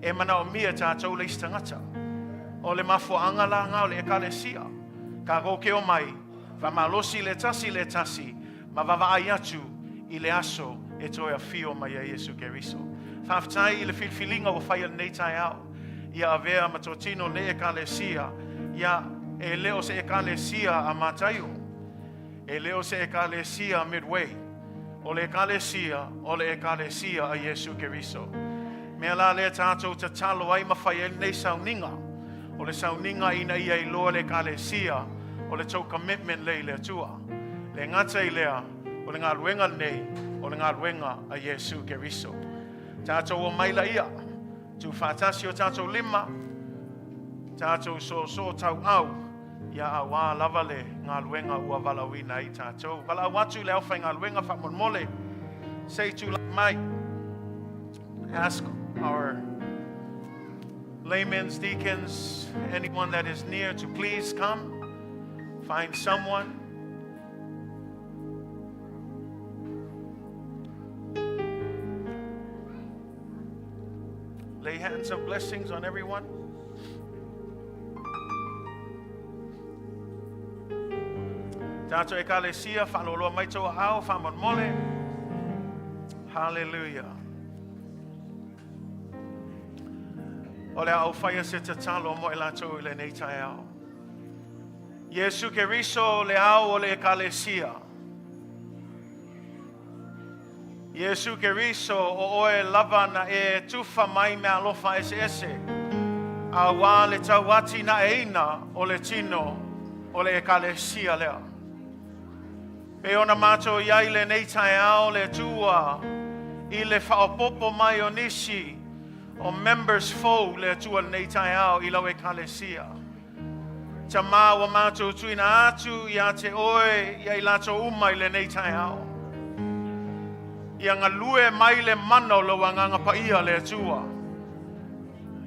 E mana o mia tātou le istangata. O le mafuanga la ngau le ekalesia. Ka roke o mai, va malosi le tasi, ma vava atu I le aso e toi a fio mai a Yesu Keriso. Whaftai I le filfilinga o whaia nei tai au. Ia avea matotino le ekalesia. Ia e leo se ekalesia a mataio. E leo se ekalesia Midway. O le ekalesia a Yesu Keriso. Mea la le tātou ta talo ai mawhai nei sauninga. O le sauninga ina ia I loa le ekalesia. O le tau commitment lei le atua. Le ngata I lea. O le ngā luenga nei. O le ngā luenga a Yesu Keriso. Tātou o maila ia. Tu whātasi o tātou lima. Tātou so tau au. Ia awa lava le ngā luenga ua walawina I tātou. Wala watu le awhai ngā luenga whamon say to mai. Ask our laymen, deacons, anyone that is near to please come. Find someone. Lay hands of blessings on everyone. Tato ekalesia whanolo mai tō au whamon mole. Hallelujah. O le au whaia se te talo mo e lato i le nei tai au. Yesu ke riso le au o le ekalesia. Yesu ke riso o oe lava na e tufa mai me alofa ese. A wā le tauati na eina o le tino o le ekalesia lea. Pe ona mātou iai le nei tai au le tua i le whaopopo mai o nisi o members fou le tua nei tai au i lau ekalesia. Ta mā wa mātou tuina atu i a te oe i a i lato umai le nei tai au. I a ngalue mai le mano lo wanganga pa ia le tua.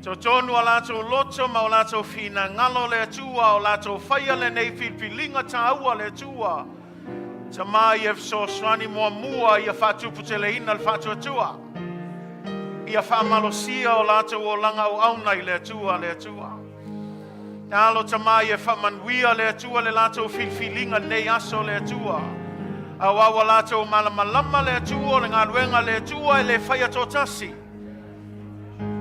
To tonu a lato loto ma o lato fina ngalo le tua o lato whaia le nei whipilinga taua le tua. Ta mā i e so swani mua i a Fatu puteleina le Fatu atua. I a whamalosia o lato o langa o aunai le tua. Nalo ta mā i e whamanuia le tua le lato whipilinga nei aso le tua. A wawa lato malamalama le tua le ngaruenga le tua e le whaia totasi.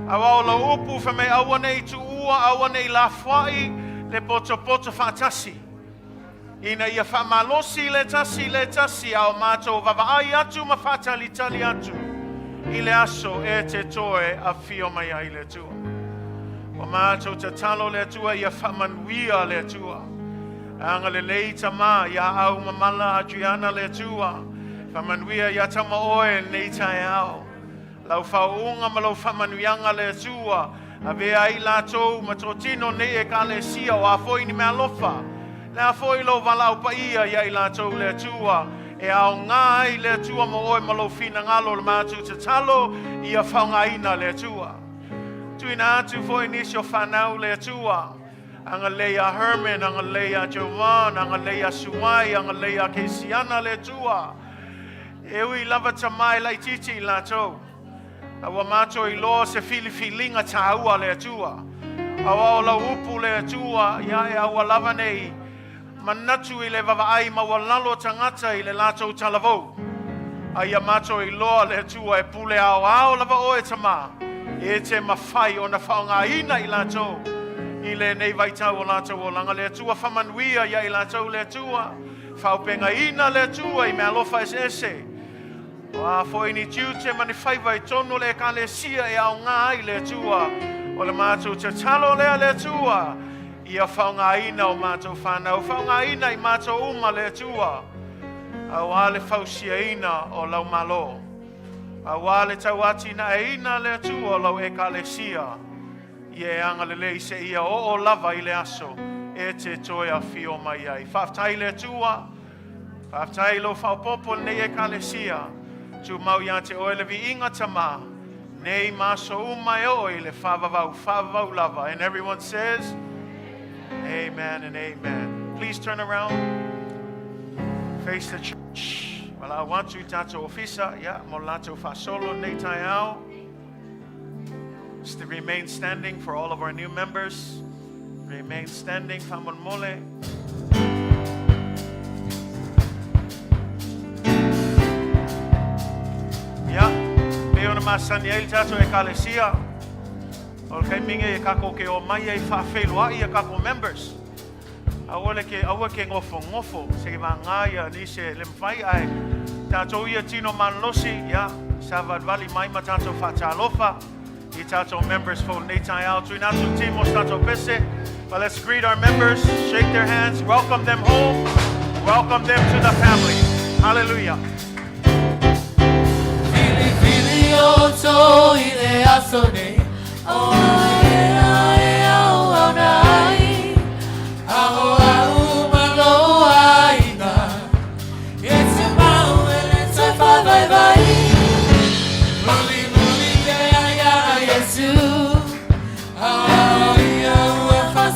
A wawa la upu whame awa nei tuua awa nei la whai le poto whatasi. Ina ia whamalosi le tasi au mātou vavaai atu ma whatali atu. I le aso e te toe a whio mai ai le tua. O mātou te talo le tua ia whamanuia le tua. Anga le leita mā ia au mamala Adriana le tua. Whamanuia ia tama oe nei tai au. Lau whaunga ma lau whamanuianga le tua. A vea i lātou ma trotino nei e ka le sia o a foi ni mea lofa. Nā foi lo walau pa ia i lātou le tua. E au ngai le tua mo oe ma lo fina ngalo le mātou te talo i a whaungaina le tua. Tuina atu foi nisio whanau le tua. Anga leia Herman, anga leia Jovan, anga leia Suai, anga leia Keisiana le tua. E ui lava tamai lai titi i lātou. Awa mātou i loa se whilinga tāua le tua. Awa o la upu le tua, ia e awa lava nei. Manatu i le vavaai ma walalo tangata i le lātou talavou. Aia mātou i loa le tua e pule ao lava oe tama. E te mawhai o na whaongaina i lātou. I le nei vaitau o lātou o langa le tua whamanuia ia i lātou le tua. Whaupenga ina le tua i mea lofa ese. O a foi ni tiute mani whaiva i tono le ka le sia e au ngā i le tua. O le mātou te talo lea le tua. Ia whaungaina o mātou whanau. Whaungaina i mātou uma le tua. Au ale whausia ina o lau malo. Au ale tauati na e ina le tua o lau e ka le sia. Ie anga le lei se ia o lava i le aso. E te toia fio mai ai. Whaftai le tua. Whaftai lo whaupopo nei e ka le sia. Tu mau ia te oe le vi inga tama. Nei maso umai o i le whavavau lava. And everyone says, amen and amen. Please turn around. Face the church. Well, I want you tato ofisa. Yeah, mo lato fa solo nei tai au. To remain standing for all of our new members. Remain standing. Famon mole. Ya, peo na masani el tato e kalesia. Ol kai minge e kako ke o mai e fa felua i e kako members. Aole ke ngofo se ke ngaya ni se lemfai ai. Tato ia tino manlosi ya, Savad Valley mai matato fa talofa. I tato members for Netai out. We not to Timos tato pese. But let's greet our members, shake their hands, welcome them home, welcome them to the family. Hallelujah. Fili oto ile asone. Oh ai au nai. Au malo aina. It's a mountain, it's a vai.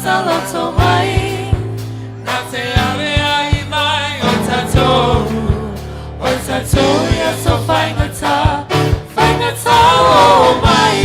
Loto mai, na te ale ai mai o tato ia so whaingata o mai.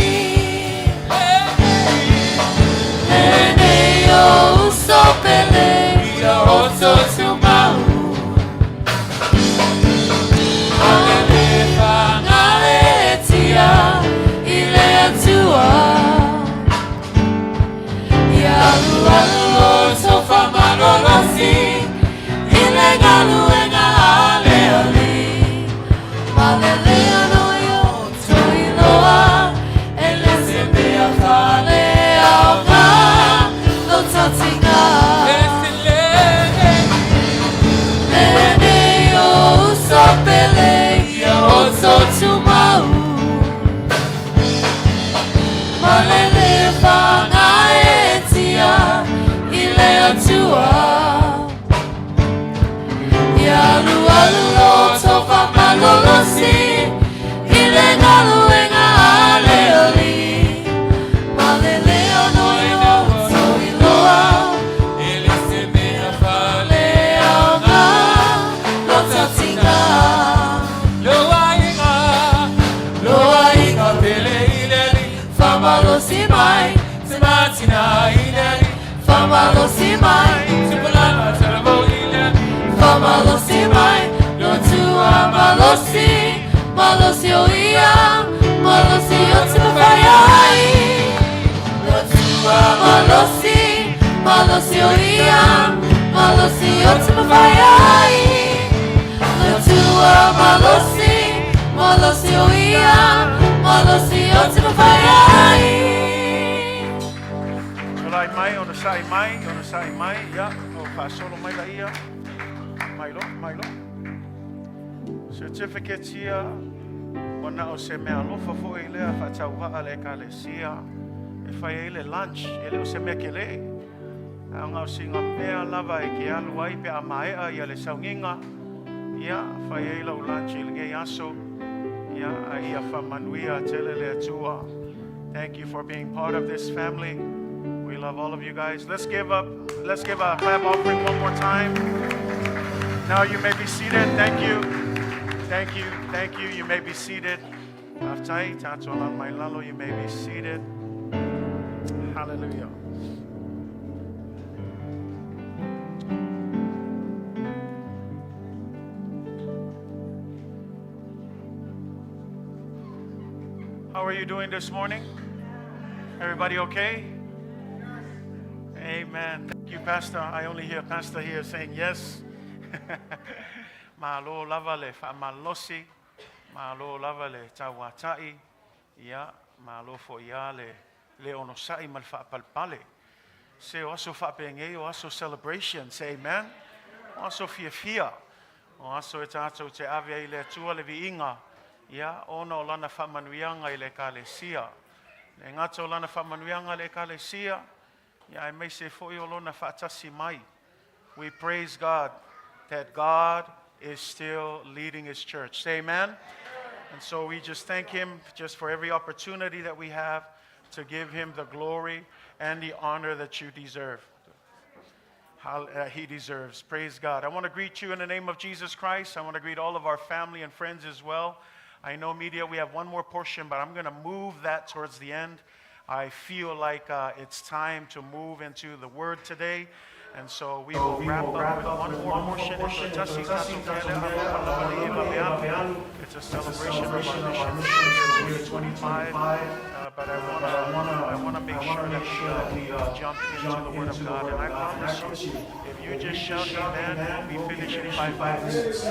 fale aonga lotatinga Nene o usopele ya osotumau Malele fanga etia ile atua Yalu alu tofa malolosi ile galu enga aleoli Malele ono yo to iloa ile semea fale aonga lotatinga Loa inga pele ileli Famalosi mai Sematina ileli Famalosi mai Sipulana terabo ileli Famalosi mai Lotua malosi Malosi oia Malosi otimafayai Lotua malosi Malosi oia Malosi otimafayai Lotua malosi Malosi oia Malosi otimafayai Uluai mai, ona sai mai, ya, o pasolo mai la ia. Mailo. Certificates here, wana o se mea lofa fo i lea whatauha ale kalesia. E whai ele lunch, ele o se mea ke le. Aonga o singa mea lava e ke aluai pe a maea i ale saunginga. Ia, whai ele o lunch i linge aso. Ia, a ia whamanuia tele le atua. Thank you for being part of this family. We love all of you guys. Let's give a clap offering one more time. Now you may be seated. Thank you. You may be seated. Aftai tatualan mai lalo. You may be seated. Hallelujah. How are you doing this morning? Everybody okay? Amen. Thank you, Pastor. I only hear Pastor here saying yes. Malo lavale famalosi, malo lavale tawatai, ya malo foyale leonosai malfa palpale. Se also fa penge also celebrations, amen. Also fia. Also etato te avia ile tua le viinga, ya ono lana famanuianga ile kalesia. Ngato lana famanuianga ile kalesia. Ya I may say for you lona fatasi mai. We praise God that God is still leading His church. Say amen. And so we just thank Him just for every opportunity that we have to give Him the glory and the honor that you deserve. He deserves. Praise God. I want to greet you in the name of Jesus Christ. I want to greet all of our family and friends as well. I know media, we have one more portion, but I'm going to move that towards the end. I feel like it's time to move into the Word today. And so we will wrap up with one more portion. It's a celebration of our mission year 2025. But I want to make sure that we jump into the Word of God. And I promise you, if you just shout amen, we'll be finished in 5 minutes.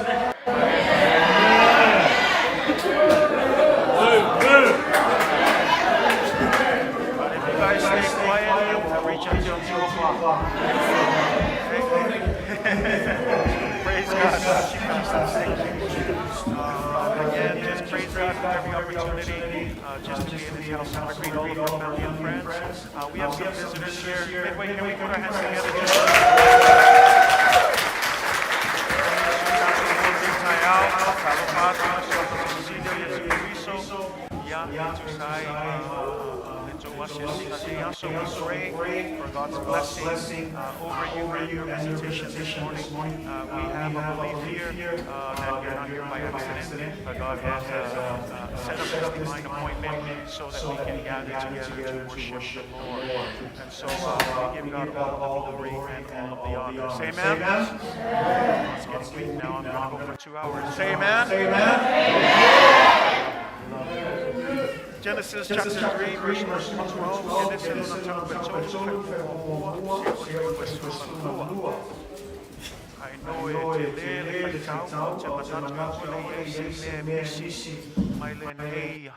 But if you guys stay quiet, we'll reach until 2 o'clock. Praise God. Again, just praise God for every opportunity just to be in His house. I greet all of our family and friends. We have some visitors here. Midway, can we put our hands together? So we pray for God's blessing over you and your visitation this morning. We have a belief here that you're not here by accident, but God has set up this divine appointment so that we can gather together to worship the Lord. And so we give God all of the glory and all of the honor. Say amen. It's getting late now. I'm going to go for 2 hours. Say amen. Say amen. Genesis chapter 3, verse 12. Kenese no Taumua. I know it. Lele Taumua. Temanatwa Uluai. Sile Misi. Mailenei.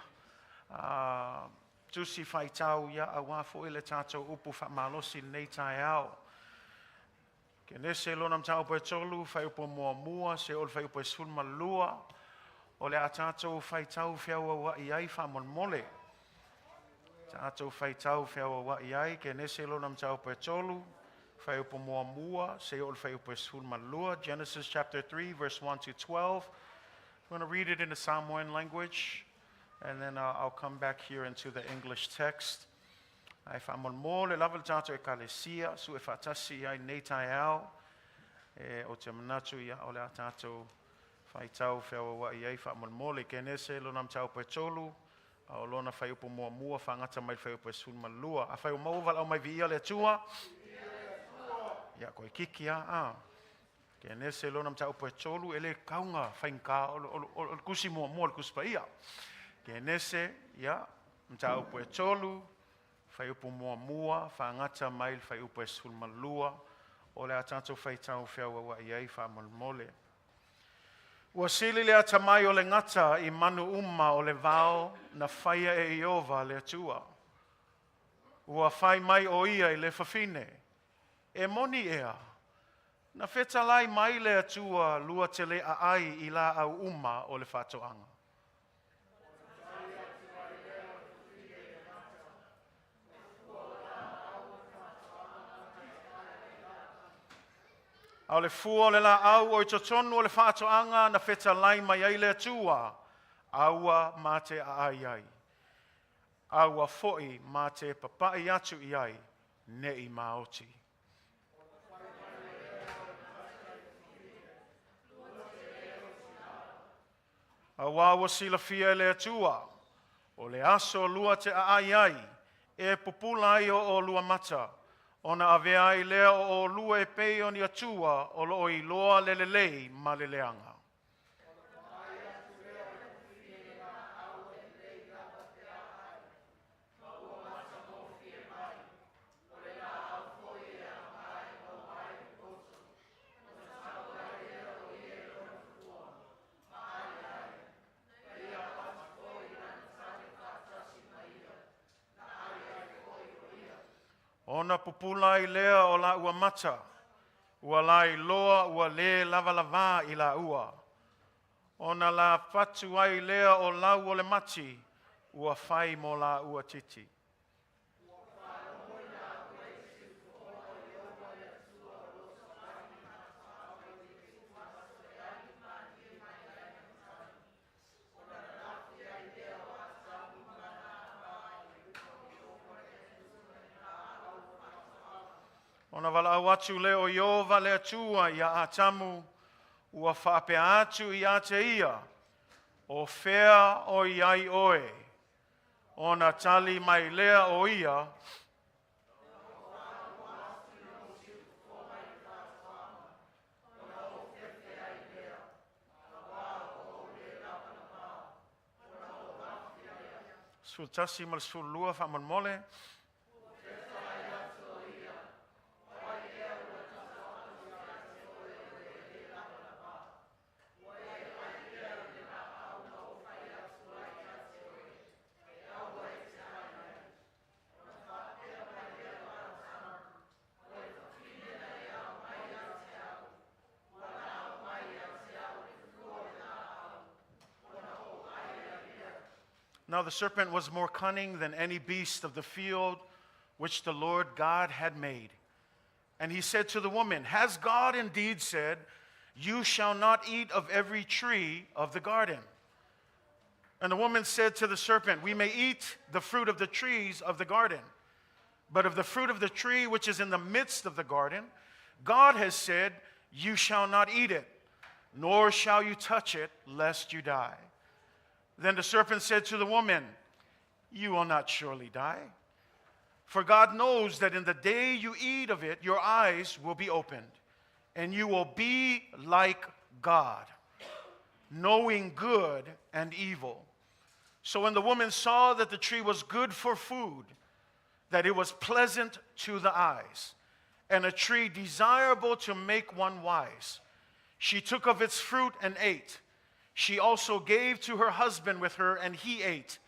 tusi whai tau ia a wafo ele tātou upu whamalosi nei tai au. Kenese lona mtau pe tolu, whai upo mua, se ol whai upo sulma lua, o le a tātou whai tau whiaua wa iai whamon mole. Tātou whai tau whiaua wa iai, kenese lona mtau pe tolu, whai upo mua, se ol whai upo sulma lua. Genesis chapter 3, verse 1 to 12. I'm going to read it in the Samoan language, and then I'll come back here into the English text. Ai whamon mō le lawa tātou e kalesia, su e whatasi ai nei tai au, o te manatu ia o le a tātou whai tau whiaua wa iai whamon mō le kenese lo nam tau pe tolu, a o lona whai upo mua whangata mai whai upo sunma lua. A whai o mauwala au mai via le atua? Ia koe kiki a. Kenese lo nam tau pe tolu, ele kaunga whainka o kusi mua le kuspa ia. Kenese, ia, mtau pe tolu, whai upo mua, whangata mai whai upo sunma lua, o le a tātou whai tau whiaua wa iai whamon mole. Ua sili le atamai o le ngata I manu o le vao na whaia e Iova le atua. Ua whai mai o ia I le whawhine. E moni ea. Na whetalai mai le atua lua te le ai I la au o le whatoanga. Au le fua le la au o I totonu o le whaatoanga na wheta lai mai ai le atua, aua mā te ai. Aua foi mā te papai atu I ai, nei maoti. Aua ua sila fia le atua, o le aso lua te ai, e pupula ai o lua mata, ona avea I lea o lua e pei o ni atua o lo I loa lelelei ma leleanga. Ona pupula I lea o la ua mata, ua la I loa ua le lava I la ua. Ona la fatu ai lea o lau o le mati, ua fai mo la ua titi. Ona wala au atu leo Iova le atua ia atamu, ua whaapea atu I ate ia, o whea o iai oe. Ona tali mai lea o ia, sultasi mal sulua whaman mole, Now the serpent was more cunning than any beast of the field which the Lord God had made. And he said to the woman, has God indeed said, you shall not eat of every tree of the garden? And the woman said to the serpent, we may eat the fruit of the trees of the garden, but of the fruit of the tree which is in the midst of the garden, God has said, you shall not eat it, nor shall you touch it, lest you die. Then the serpent said to the woman, you will not surely die. For God knows that in the day you eat of it, your eyes will be opened, and you will be like God, knowing good and evil. So when the woman saw that the tree was good for food, that it was pleasant to the eyes, and a tree desirable to make one wise, she took of its fruit and ate. She also gave to her husband with her, and he ate.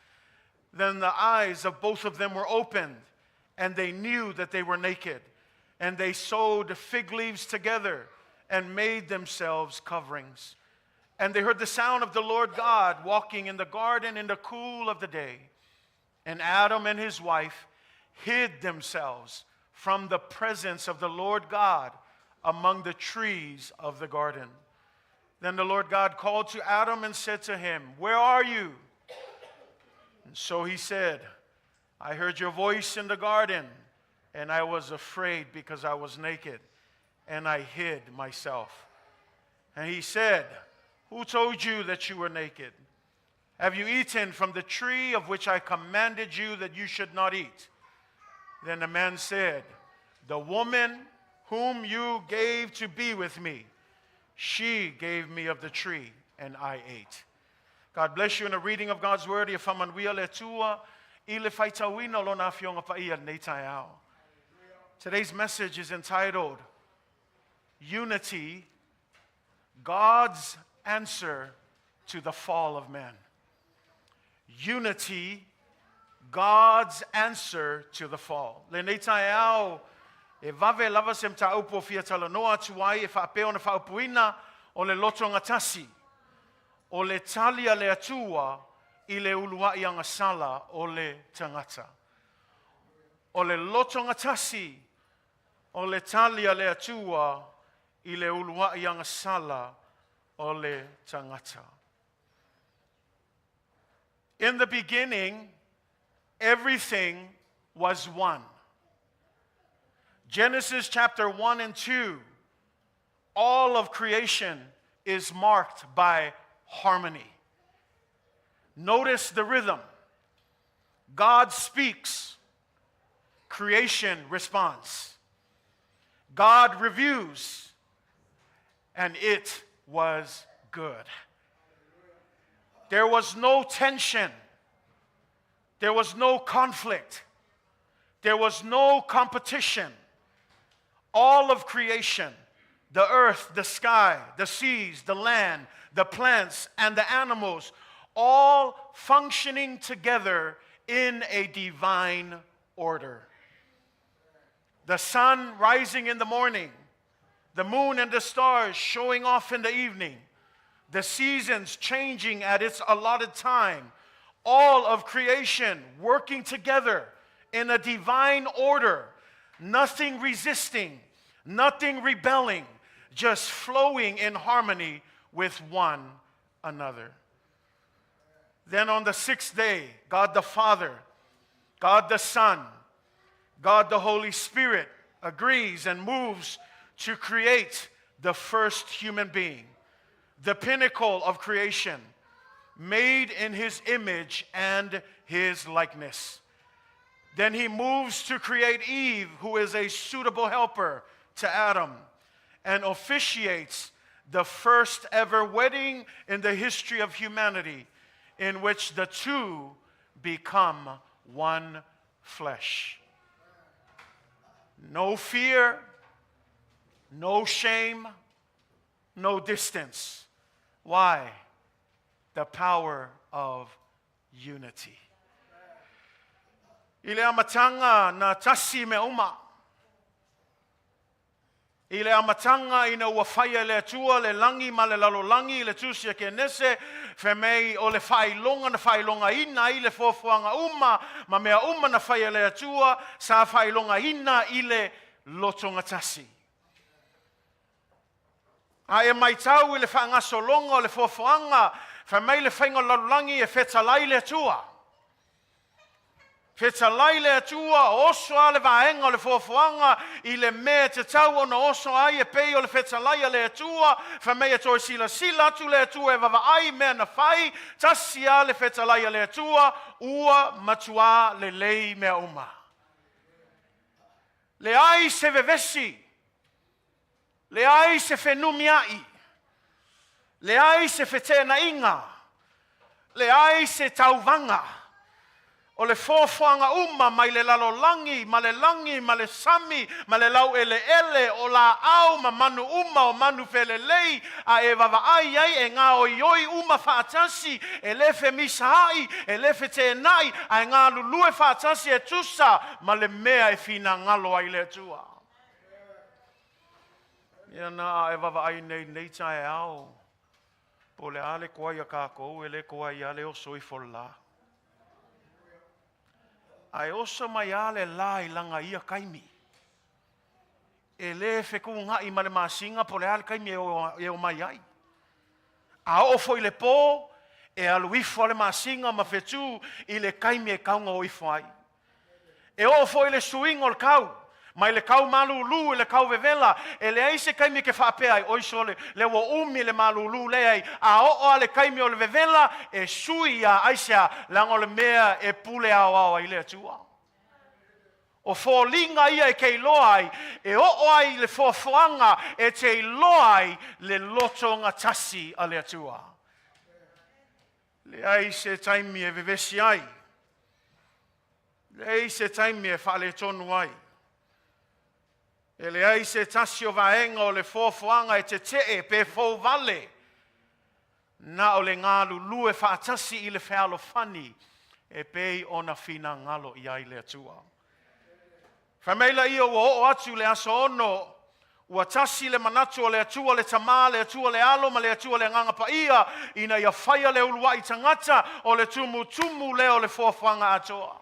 Then the eyes of both of them were opened, and they knew that they were naked. And they sewed fig leaves together and made themselves coverings. And they heard the sound of the Lord God walking in the garden in the cool of the day. And Adam and his wife hid themselves from the presence of the Lord God among the trees of the garden. Then the Lord God called to Adam and said to him, "Where are you?" And so he said, "I heard your voice in the garden, and I was afraid because I was naked, and I hid myself." And he said, "Who told you that you were naked? Have you eaten from the tree of which I commanded you that you should not eat?" Then the man said, "The woman whom you gave to be with me, she gave me of the tree, and I ate." God bless you in the reading of God's word. Today's message is entitled, Unity, God's Answer to the Fall of Man. Unity, God's Answer to the Fall. Le nei tai au, e vave lava sem ta upo fia talanoa tuai e whapeo na whaupuina o le Lotogatasi, o le Tali a le Atua i le Uluai anga sala o le tangata. O le Lotogatasi, o le Tali a le Atua i le Uluai anga sala o le tangata. In the beginning, everything was one. Genesis chapter 1 and 2, all of creation is marked by harmony. Notice the rhythm. God speaks, creation responds. God reviews, and it was good. There was no tension. There was no conflict. There was no competition. All of creation, the earth, the sky, the seas, the land, the plants, and the animals, all functioning together in a divine order. The sun rising in the morning, the moon and the stars showing off in the evening, the seasons changing at its allotted time, all of creation working together in a divine order, nothing resisting, nothing rebelling, just flowing in harmony with one another. Then on the sixth day, God the Father, God the Son, God the Holy Spirit agrees and moves to create the first human being, the pinnacle of creation, made in his image and his likeness. Then he moves to create Eve, who is a suitable helper to Adam, and officiates the first ever wedding in the history of humanity, in which the two become one flesh. No fear, no shame, no distance. Why? The power of unity. Ile amatanga na tasi me uma. Ile amatanga ina wafaya le atua le langi ma le lalolangi le tusia Kenese femei o le whailonga na whailonga ina i le fofuanga uma ma mea uma na whaia le atua sa whailonga ina i le Lotogatasi. A e mai tau i le whaangaso longa o le fofuanga femei le whainga lalolangi e whetalai le atua. Whetalai le atua, oso a le vaenga o le fofuanga i le mea te tau o na oso ai e pei o le whetalai le atua, whamei e toi sila atu le atua e wawa ai mea na whai, tasi a le whetalai le atua, ua matua le lei mea uma. Le ai se vevesi, le ai se whenumiai, le ai se whetena inga, le ai se tauvanga, O le fōwhanga uma mai le lalolangi, ma le langi, ma le sami, ma le lau ele ele, o la au ma manu uma o manu felelei, a e wawai ai e ngā o ioi uma whaatasi, e lefe misahai, e lefe te nai, a e ngā lulue whaatasi e tusa, ma le mea e whina ngalo ai le tua. Ia nā e wawai nei tae au, po le ale kua ia kākou, e le kua ia le oso I fola. Ai osa mai ale la I langa ia kaimi. E le whekunga I male masinga po le ale kaimi e o mai ai. A ofo I le po, e aluifo le masinga ma whetu I le kaimi e kaunga o ifo ai. E ofo I le suingo le kau, mai le kau malulu e le kau vevela, e le aise kaimi ke whaapea ai, oiso le wa umi le malulu le ai, a o le kaimi o le vevela, e sui a aisea lango le mea e pule au ai le atua. O fōlinga ia e kei loai, e o ai le fōwhanga e te loai le Lotogatasi a le atua. Le aise taimi e vevesi ai, le aise taimi e whaale tonu ai, e le ai se tasi o vaenga o le fōwhanga e te pe fō vale. Na o le ngā lulu e whaatasi I le whealo whani e pei o na whina ngalo I ai le atua. Whameila I o atu le aso ono, ua tasi le manatu o le atua le tamā, le atua le alo, ma le atua le nganga pa ia, ina ia whaia le uluai tangata o le tumu leo le fōwhanga atoa.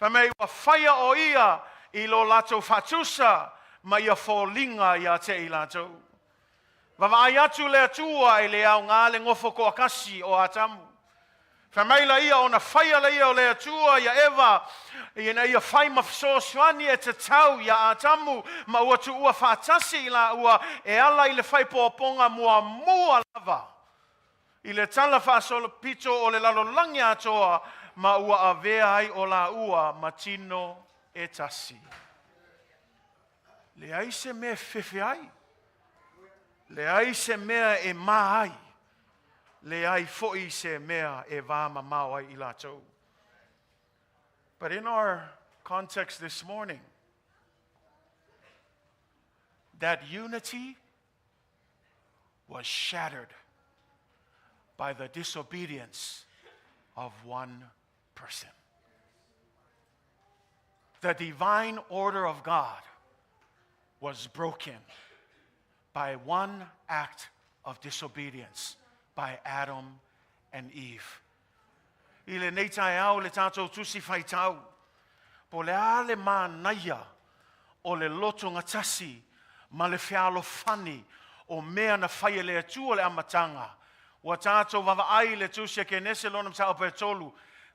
Whamei ua whaia o ia, I lo lato fatusa, ma ia fōlinga ia te I lato. Wawai atu le atua I le au ngā le ngofo ko akasi o atamu. Whamaila ia o na whaia le ia o le atua ia ewa, ia whai mawhsosuani e te tau ia atamu, ma ua tu ua whaatasi I la ua e ala I le whai pōponga mua lava. I le tala whaasolo pito o le lalolangi atoa, ma ua avea ai o la ua matino e tasi. Le ai se mea whewhi ai. Le ai se mea e mā ai. Le ai fo'i se mea e vāma mau ai I lātou. But in our context this morning, that unity was shattered by the disobedience of one person. The divine order of God was broken by one act of disobedience by Adam and Eve. I le nei tae au le tātou tusi whaitau, po le ale mā naia o le Lotogatasi ma le whialo whani o mea na whaia le atua le amatanga. Wa tātou wawaai le tusi a Kenese lonam sa ope tolu,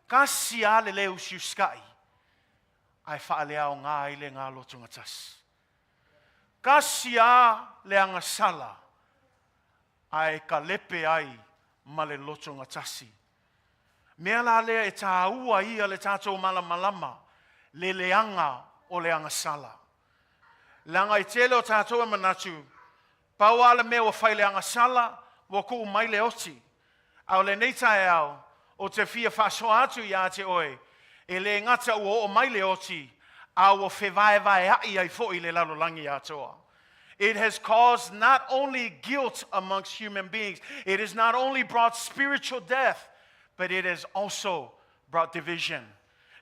kasi ale le usiuskai. Ai whaaleao ngā I le ngā Lotogatasi. Kasi a le anga sala, ai ka lepe ai ma le Lotogatasi. Mea la lea e tāua ia le tātou malama, le leanga o le anga sala. Langa I tele o tātou e manatu, pau ala mea o whai le anga sala, wa ku mai le oti. Au le neitai au, o te fia whasoa atu ia te oe, e le ngata ua o mai le oti, a o whewai ai ai fo I le lalolangi atoa. It has caused not only guilt amongst human beings, it has not only brought spiritual death, but it has also brought division.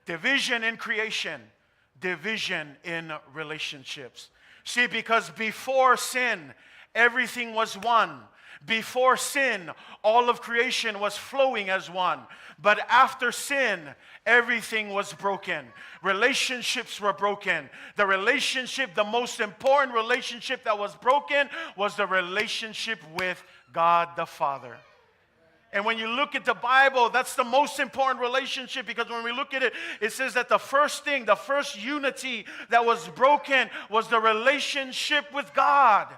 Division in creation, division in relationships. See, because before sin, everything was one. Before sin, all of creation was flowing as one. But after sin, everything was broken. Relationships were broken. The most important relationship that was broken was the relationship with God the Father. And when you look at the Bible, that's the most important relationship, because when we look at it, it says that the first unity that was broken was the relationship with God.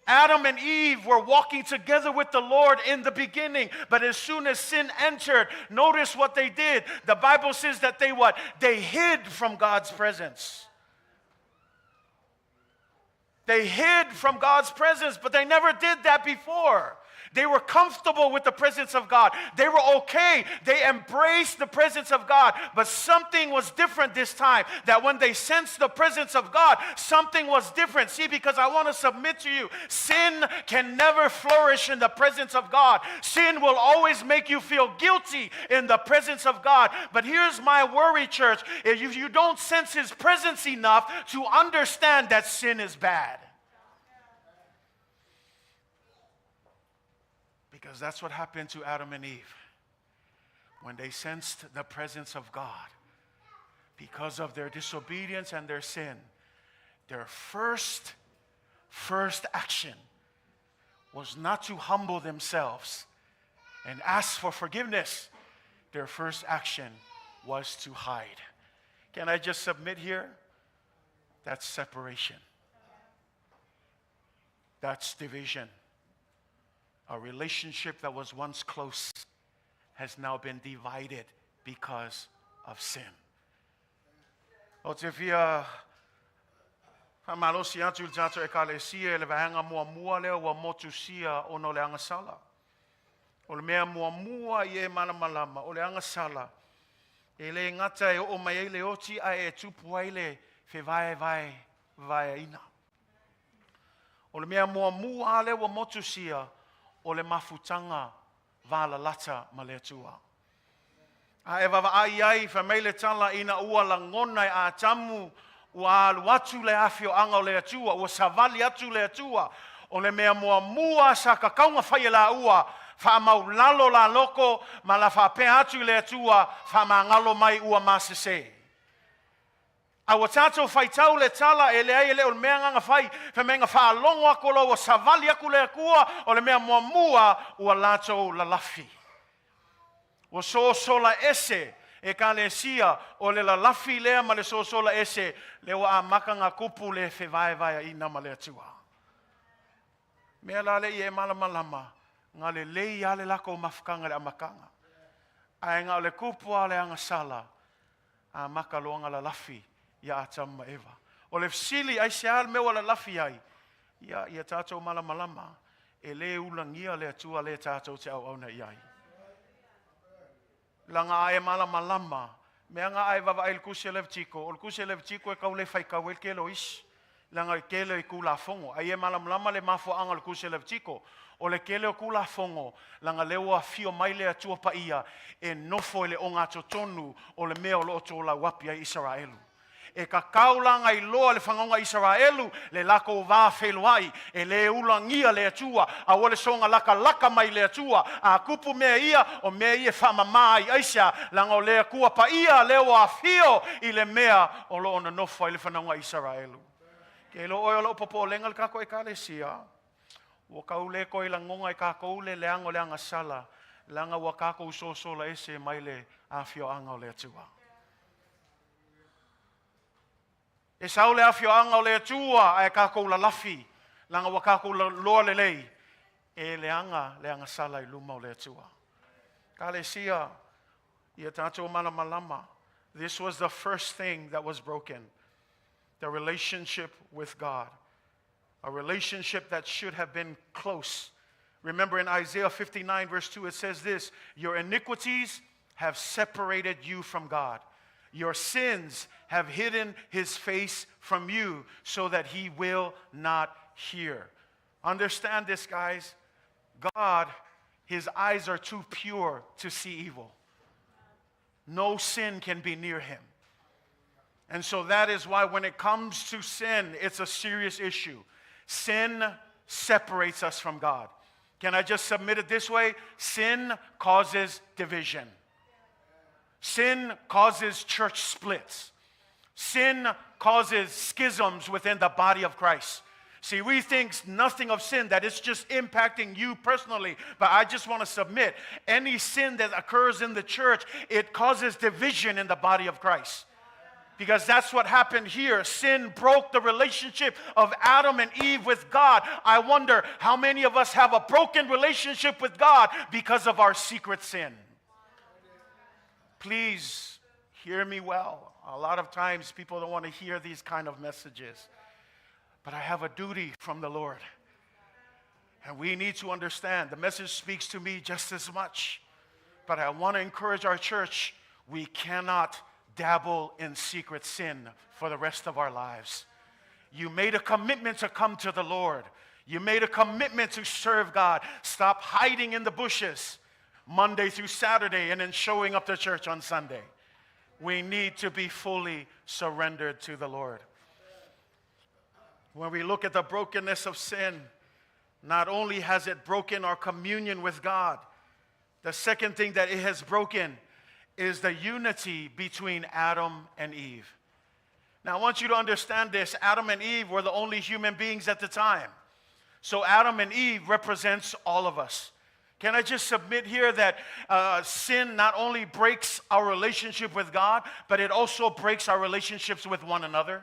Adam and Eve were walking together with the Lord in the beginning, but as soon as sin entered, notice what they did. The Bible says that they hid from God's presence. They hid from God's presence, but they never did that before. They were comfortable with the presence of God. They were okay. They embraced the presence of God. But something was different this time. That when they sensed the presence of God, something was different. See, because I want to submit to you, sin can never flourish in the presence of God. Sin will always make you feel guilty in the presence of God. But here's my worry, church. If you don't sense His presence enough to understand that sin is bad. Because that's what happened to Adam and Eve. When they sensed the presence of God, because of their disobedience and their sin, their first action was not to humble themselves and ask for forgiveness. Their first action was to hide. Can I just submit here? That's separation. That's division. A relationship that was once close has now been divided because of sin. O te fia famalosi atu tato ekalesia le vahanga mua leo wa motusia ono le anga sala. O le mea mua ie malamalama o le anga sala. E le ngata e o mai le oti a e tupu ai le fe vai ina. O le mea mua le wa motusia o le mafutanga vala lata ma le atua. A e wawa ai fa mai le tala ina ua la ngonai a tamu ua alu atu le afio anga o le atua, ua savali atu le atua, o le mea mua sa kakaunga whai la ua, fa maulalo la loko, ma la fa pe atu le atua, fa mangalo mai ua masese. A wa tato whai tau le tala e le ai le o le mea nganga whai, fa menga wha longo ako lo, ua savali aku le akua, o le mea mua ua lato la lafi. Ua sola ese, e ka le sia, o le la lafi lea ma le sola ese, le wa a maka ngā kupu le fe vai ina ma le atua. Mea la le i e malamalama, ngā le lei ale lako mafukanga le amakanga. Ai ngā le kupu ale anga sala, a maka loanga la lafi, ia atama eva. O le fsili ai se al mewa la lafi ai, ia tātou malamalama, e le ulangia le atua le tātou te au na iai. Langa ai malamalama, mea ngā ai wawa ai lkuse levtiko, o lkuse levtiko e kau le whai kau ke lo is, langa i kele i kula fongo, ai e malamalama le mafo anga lkuse levtiko, o le kele o kula fongo, langa lewa fio mai le atua pa ia, e nofo le o ngā totonu, o le mea o lo oto la wapi ai Israelu. E ka kaulanga i loa le whangonga Israelu, le lako wā wheluai, e le ulangia le atua, a wale songa laka mai le atua, a kupu mea ia, o mea ia whamamai aisa, langa o lea kua pa ia, lewa fio, i le mea o lo ona nofo i le whangonga Israelu. Ke lo oi o lo popo lenga le kako e ka le sia, ua kau le ko i la ngonga i kako le leango leanga sala, langa ua kako usosola ese mai le a fio anga o le atua. E sau le afio anga o le atua a e kako la lafi, langa wa kako la loa le lei, e le anga sala i luma o le atua. Ka le sia, ia tātou malamalama, this was the first thing that was broken, the relationship with God, a relationship that should have been close. Remember in Isaiah 59 verse 2 it says this, your iniquities have separated you from God. Your sins have hidden His face from you so that He will not hear. Understand this, guys. God, His eyes are too pure to see evil. No sin can be near Him. And so that is why when it comes to sin, it's a serious issue. Sin separates us from God. Can I just submit it this way? Sin causes division. Sin causes church splits. Sin causes schisms within the body of Christ. See, we think nothing of sin, that it's just impacting you personally. But I just want to submit, any sin that occurs in the church, it causes division in the body of Christ. Because that's what happened here. Sin broke the relationship of Adam and Eve with God. I wonder how many of us have a broken relationship with God because of our secret sin. Please hear me well. A lot of times people don't want to hear these kind of messages. But I have a duty from the Lord. And we need to understand, the message speaks to me just as much. But I want to encourage our church, we cannot dabble in secret sin for the rest of our lives. You made a commitment to come to the Lord. You made a commitment to serve God. Stop hiding in the bushes Monday through Saturday and then showing up to church on Sunday. We need to be fully surrendered to the Lord. When we look at the brokenness of sin, not only has it broken our communion with God, the second thing that it has broken is the unity between Adam and Eve. Now, I want you to understand this. Adam and Eve were the only human beings at the time. So Adam and Eve represents all of us. Can I just submit here that sin not only breaks our relationship with God, but it also breaks our relationships with one another?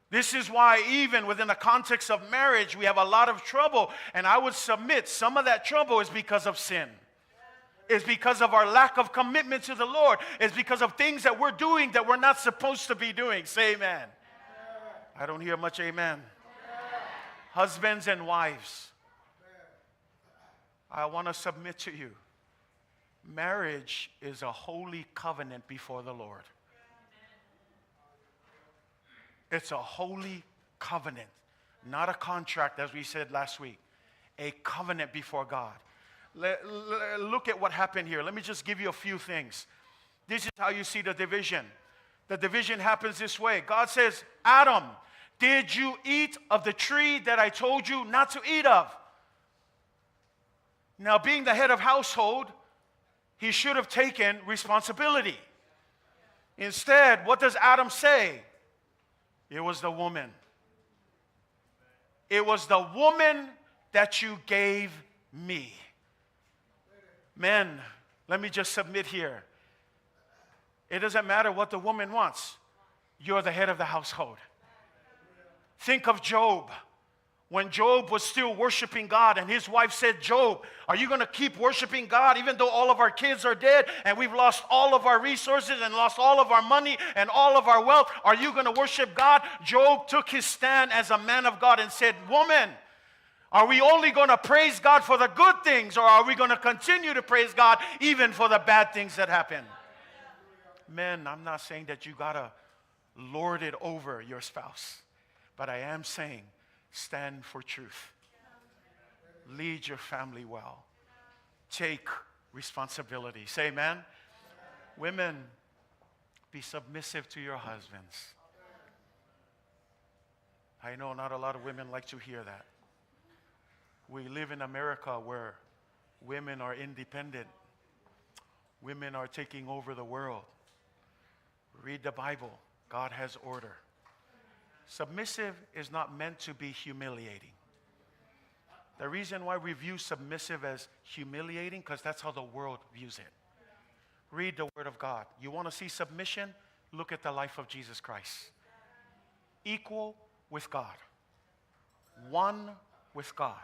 This is why even within the context of marriage, we have a lot of trouble. And I would submit some of that trouble is because of sin. It's because of our lack of commitment to the Lord. It's because of things that we're doing that we're not supposed to be doing. Say amen. I don't hear much amen. Husbands and wives, I want to submit to you. Marriage is a holy covenant before the Lord. It's a holy covenant, not a contract, as we said last week. A covenant before God. Look at what happened here. Let me just give you a few things. This is how you see the division. The division happens this way. God says, Adam, did you eat of the tree that I told you not to eat of? Now, being the head of household, he should have taken responsibility. Instead, what does Adam say? It was the woman. It was the woman that you gave me. Men, let me just submit here. It doesn't matter what the woman wants. You're the head of the household. Think of Job. When Job was still worshiping God and his wife said, Job, are you going to keep worshiping God even though all of our kids are dead and we've lost all of our resources and lost all of our money and all of our wealth? Are you going to worship God? Job took his stand as a man of God and said, woman, are we only going to praise God for the good things, or are we going to continue to praise God even for the bad things that happen? Men, I'm not saying that you got to lord it over your spouse, but I am saying stand for truth. Lead your family well. Take responsibility. Say amen. Women, be submissive to your husbands. I know not a lot of women like to hear that. We live in America where women are independent. Women are taking over the world. Read the Bible. God has order. Submissive is not meant to be humiliating. The reason why we view submissive as humiliating, because that's how the world views it. Read the Word of God. You want to see submission? Look at the life of Jesus Christ. Equal with God. One with God.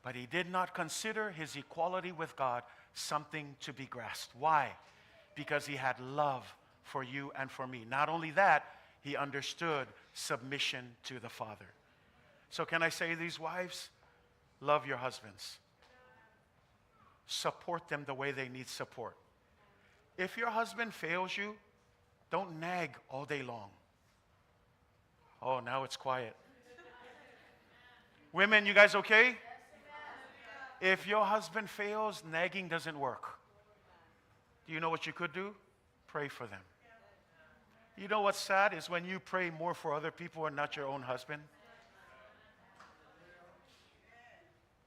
But he did not consider his equality with God something to be grasped. Why? Because he had love for you and for me. Not only that, he understood submission to the Father. So can I say these wives? Love your husbands. Support them the way they need support. If your husband fails you, don't nag all day long. Oh, now it's quiet. Women, you guys okay? If your husband fails, nagging doesn't work. Do you know what you could do? Pray for them. You know what's sad is when you pray more for other people and not your own husband.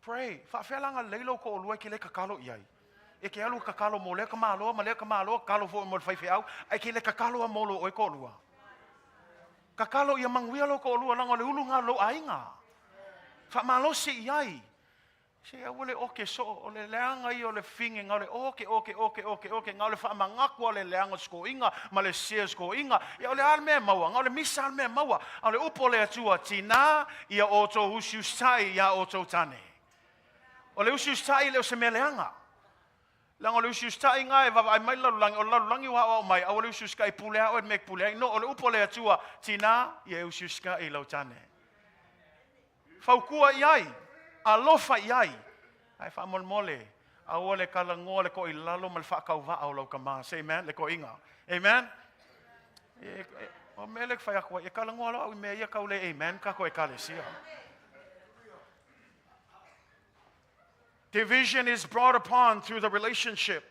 Pray. Fa'afealaga leilo ko uluai ki le kakalo iai. E ke alu kakalo mo le kamalo, ma le kamalo, kalo fo mo faifeau, ai ke le kakalo a molo oi ko lua. Kakalo ia manguia lo ko lua langa le ulunga lo ainga. Fa malo si iai. Se awole oke so o le leanga I o le finge nga le oke nga le fa mangaku o le leanga sko inga ma le sia sko inga ia o le alme maua nga le misa alme maua o le upo le atua tina ia o to usiu sai ia o to tane o le usiu sai le o se meleanga langa o le usiu sai nga e va mai la lang o la langi wa o mai o le usiu sai pulea o mek pulea no o le upo le atua tina ia usiu sai lo tane Faukua iai. Alofa iai. Ai whamolmole. Aua le kalangoa le ko I lalo mal whakauwa au lau kama. Say amen. Le ko inga. Amen. O melek whaiakua. E kalangoa lau au mea ia kaule amen. Kako e kalesia. Division is brought upon through the relationship.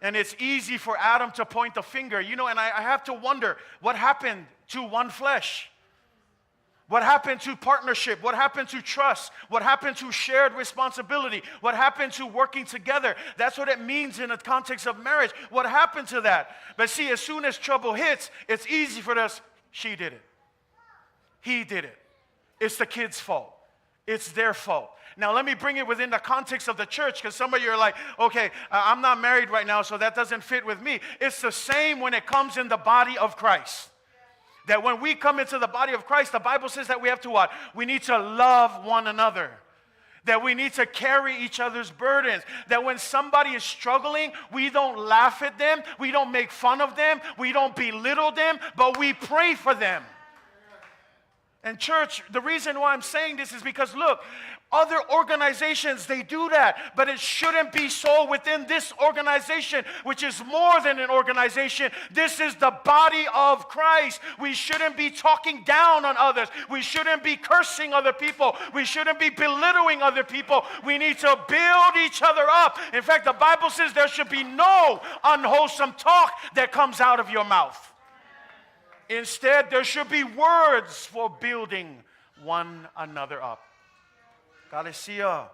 And it's easy for Adam to point the finger. You know, and I have to wonder, what happened to one flesh? What happened to partnership? What happened to trust? What happened to shared responsibility? What happened to working together? That's what it means in the context of marriage. What happened to that? But see, as soon as trouble hits, it's easy for us. She did it. He did it. It's the kid's fault. It's their fault. Now, let me bring it within the context of the church, because some of you are like, okay, I'm not married right now, so that doesn't fit with me. It's the same when it comes in the body of Christ. That when we come into the body of Christ, the Bible says that we have to what? We need to love one another. That we need to carry each other's burdens. That when somebody is struggling, we don't laugh at them. We don't make fun of them. We don't belittle them. But we pray for them. And church, the reason why I'm saying this is because, look, other organizations, they do that. But it shouldn't be so within this organization, which is more than an organization. This is the body of Christ. We shouldn't be talking down on others. We shouldn't be cursing other people. We shouldn't be belittling other people. We need to build each other up. In fact, the Bible says there should be no unwholesome talk that comes out of your mouth. Instead, there should be words for building one another up. Kalesia,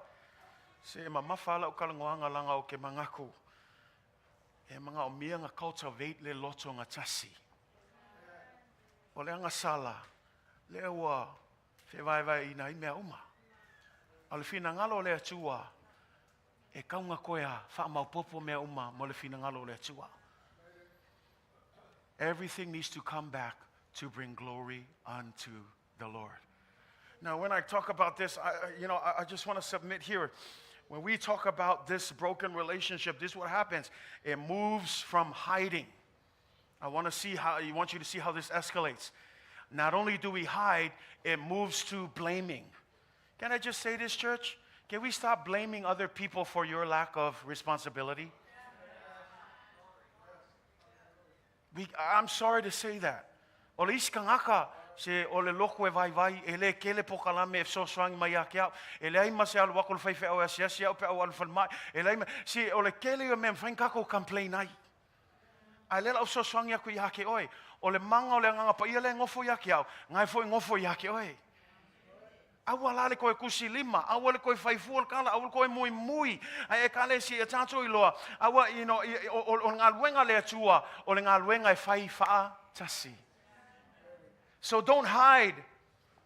se mamafala o kalangoanga langa o ke mangaku. E mga omia nga cultivate le loto nga tasi. O le anga sala, le ua fe vai ina I mea uma. Ale fina ngalo le atua, e kaunga koea wha maupopo mea uma mo le fina ngalo le atua. Everything needs to come back to bring glory unto the Lord. Now, when I talk about this, I just want to submit here. When we talk about this broken relationship, this is what happens. It moves from hiding. I want you to see how this escalates. Not only do we hide, it moves to blaming. Can I just say this, church? Can we stop blaming other people for your lack of responsibility? I'm sorry to say that. O le iskangaka se o le loko e vai ele kele pokalame e so swang mai ake au ele ai ma se alu wakol fai fe o asia o pe o alu falmai ele ai se o le kele o mem fain kako complain ai ai le o so swang ya ku yake oi o le manga o le nganga pa ia le ngofo yake au ngai foi ngofo yake oi awa lale koe kusi lima, awa le koe whaifuol kala, awa le koe mui, ai e kale si e tātou iloa, awa, o ngā luenga le atua, o le ngā luenga e whai wha tasi. So don't hide,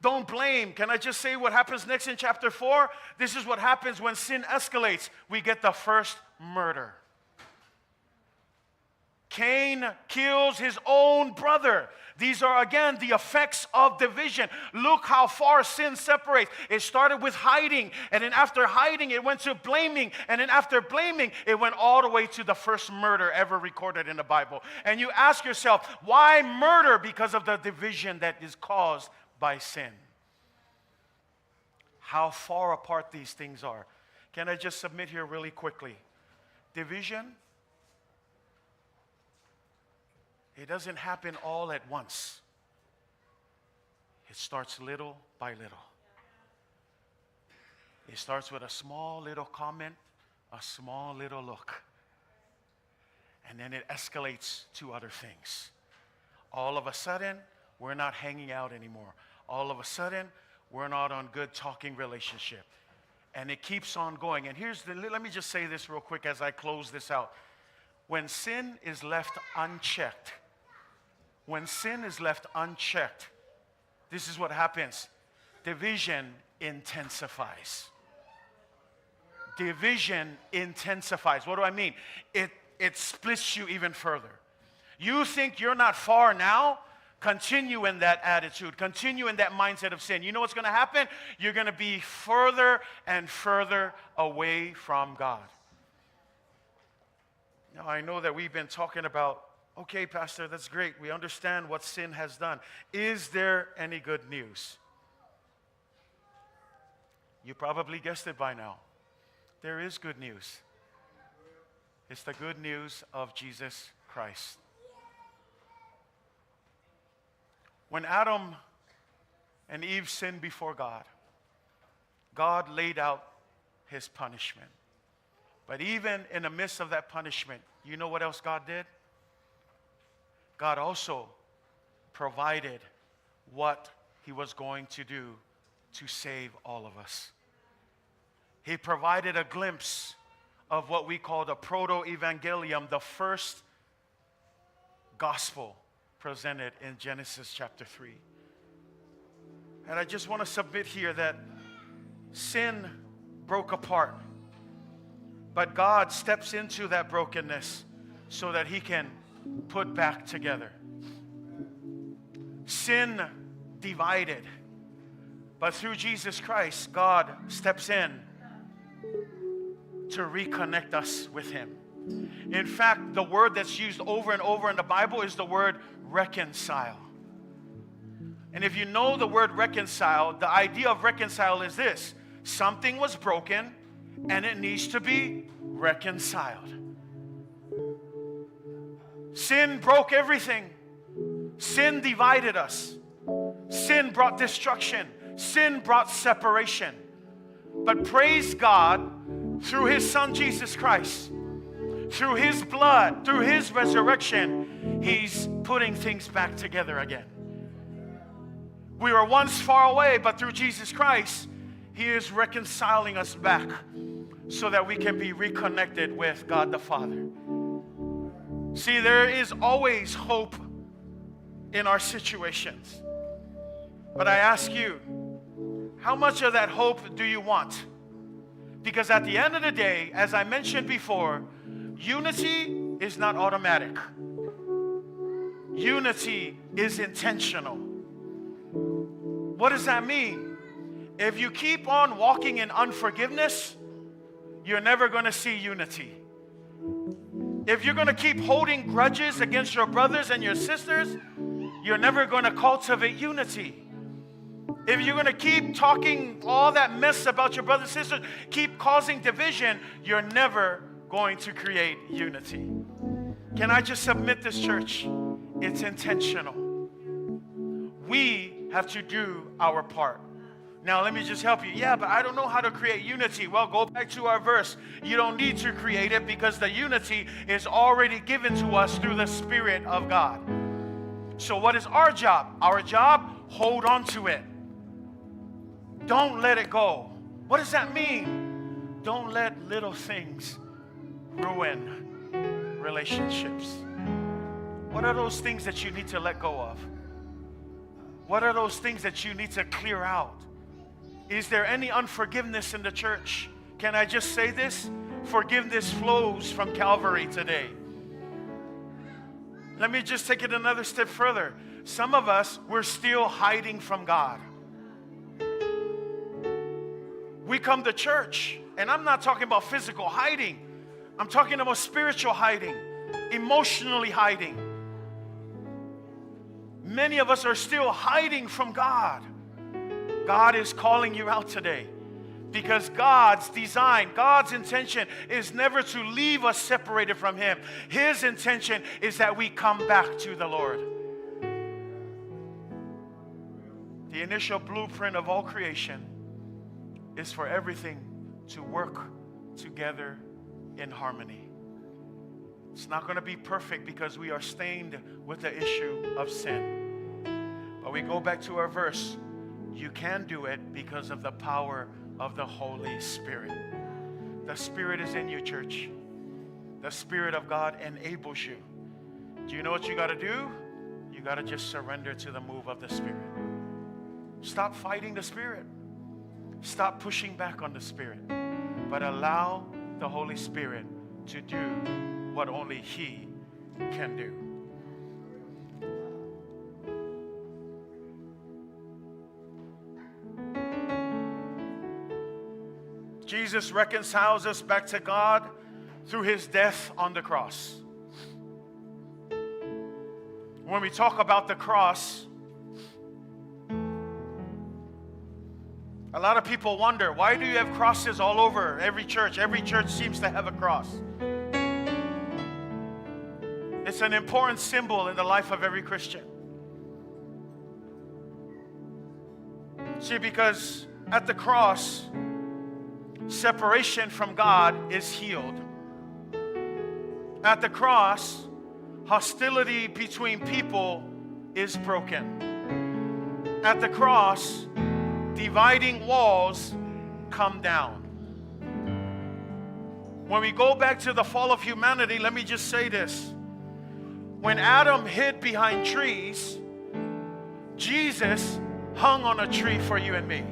don't blame. Can I just say what happens next in chapter 4? This is what happens when sin escalates. We get the first murder. Cain kills his own brother. These are, again, the effects of division. Look how far sin separates. It started with hiding, and then after hiding, it went to blaming, and then after blaming, it went all the way to the first murder ever recorded in the Bible. And you ask yourself, why murder? Because of the division that is caused by sin. How far apart these things are. Can I just submit here really quickly? Division, it doesn't happen all at once. It starts little by little. It starts with a small little comment, a small little look. And then it escalates to other things. All of a sudden, we're not hanging out anymore. All of a sudden, we're not on good talking relationship. And it keeps on going. And let me just say this real quick as I close this out. When sin is left unchecked, this is what happens. Division intensifies. Division intensifies. What do I mean? It splits you even further. You think you're not far now? Continue in that attitude. Continue in that mindset of sin. You know what's going to happen? You're going to be further and further away from God. Now, I know that we've been talking about, okay, Pastor, that's great. We understand what sin has done. Is there any good news? You probably guessed it by now. There is good news. It's the good news of Jesus Christ. When Adam and Eve sinned before God, God laid out his punishment. But even in the midst of that punishment, you know what else God did? God also provided what he was going to do to save all of us. He provided a glimpse of what we call the proto-evangelium, the first gospel presented in Genesis chapter 3. And I just want to submit here that sin broke apart, but God steps into that brokenness so that he can put back together. Sin divided, but through Jesus Christ, God steps in to reconnect us with him. In fact, the word that's used over and over in the Bible is the word reconcile. And if you know the word reconcile, the idea of reconcile is this: something was broken and it needs to be reconciled. Sin broke everything. Sin divided us. Sin brought destruction. Sin brought separation. But praise God, through his son Jesus Christ, through his blood, through his resurrection, he's putting things back together again. We were once far away, but through Jesus Christ, he is reconciling us back so that we can be reconnected with God the Father. See, there is always hope in our situations. But I ask you, how much of that hope do you want? Because at the end of the day, as I mentioned before, unity is not automatic. Unity is intentional. What does that mean? If you keep on walking in unforgiveness, you're never going to see unity. If you're going to keep holding grudges against your brothers and your sisters, you're never going to cultivate unity. If you're going to keep talking all that mess about your brothers and sisters, keep causing division, you're never going to create unity. Can I just submit this, church? It's intentional. We have to do our part. Now, let me just help you. Yeah, but I don't know how to create unity. Well, go back to our verse. You don't need to create it because the unity is already given to us through the Spirit of God. So what is our job? Our job, hold on to it. Don't let it go. What does that mean? Don't let little things ruin relationships. What are those things that you need to let go of? What are those things that you need to clear out? Is there any unforgiveness in the church? Can I just say this? Forgiveness flows from Calvary today. Let me just take it another step further. Some of us, we're still hiding from God. We come to church, and I'm not talking about physical hiding. I'm talking about spiritual hiding, emotionally hiding. Many of us are still hiding from God. God is calling you out today because God's design, God's intention is never to leave us separated from him. His intention is that we come back to the Lord. The initial blueprint of all creation is for everything to work together in harmony. It's not going to be perfect because we are stained with the issue of sin. But we go back to our verse. You can do it because of the power of the Holy Spirit. The Spirit is in you, church. The Spirit of God enables you. Do you know what you got to do? You got to just surrender to the move of the Spirit. Stop fighting the Spirit. Stop pushing back on the Spirit. But allow the Holy Spirit to do what only He can do. Jesus reconciles us back to God through his death on the cross. When we talk about the cross, A lot of people wonder, why do you have crosses all over every church? Every church seems to have a cross. It's an important symbol in the life of every Christian. See, because at the cross, separation from God is healed. At the cross, hostility between people is broken. At the cross, dividing walls come down. When we go back to the fall of humanity, let me just say this. When Adam hid behind trees, Jesus hung on a tree for you and me.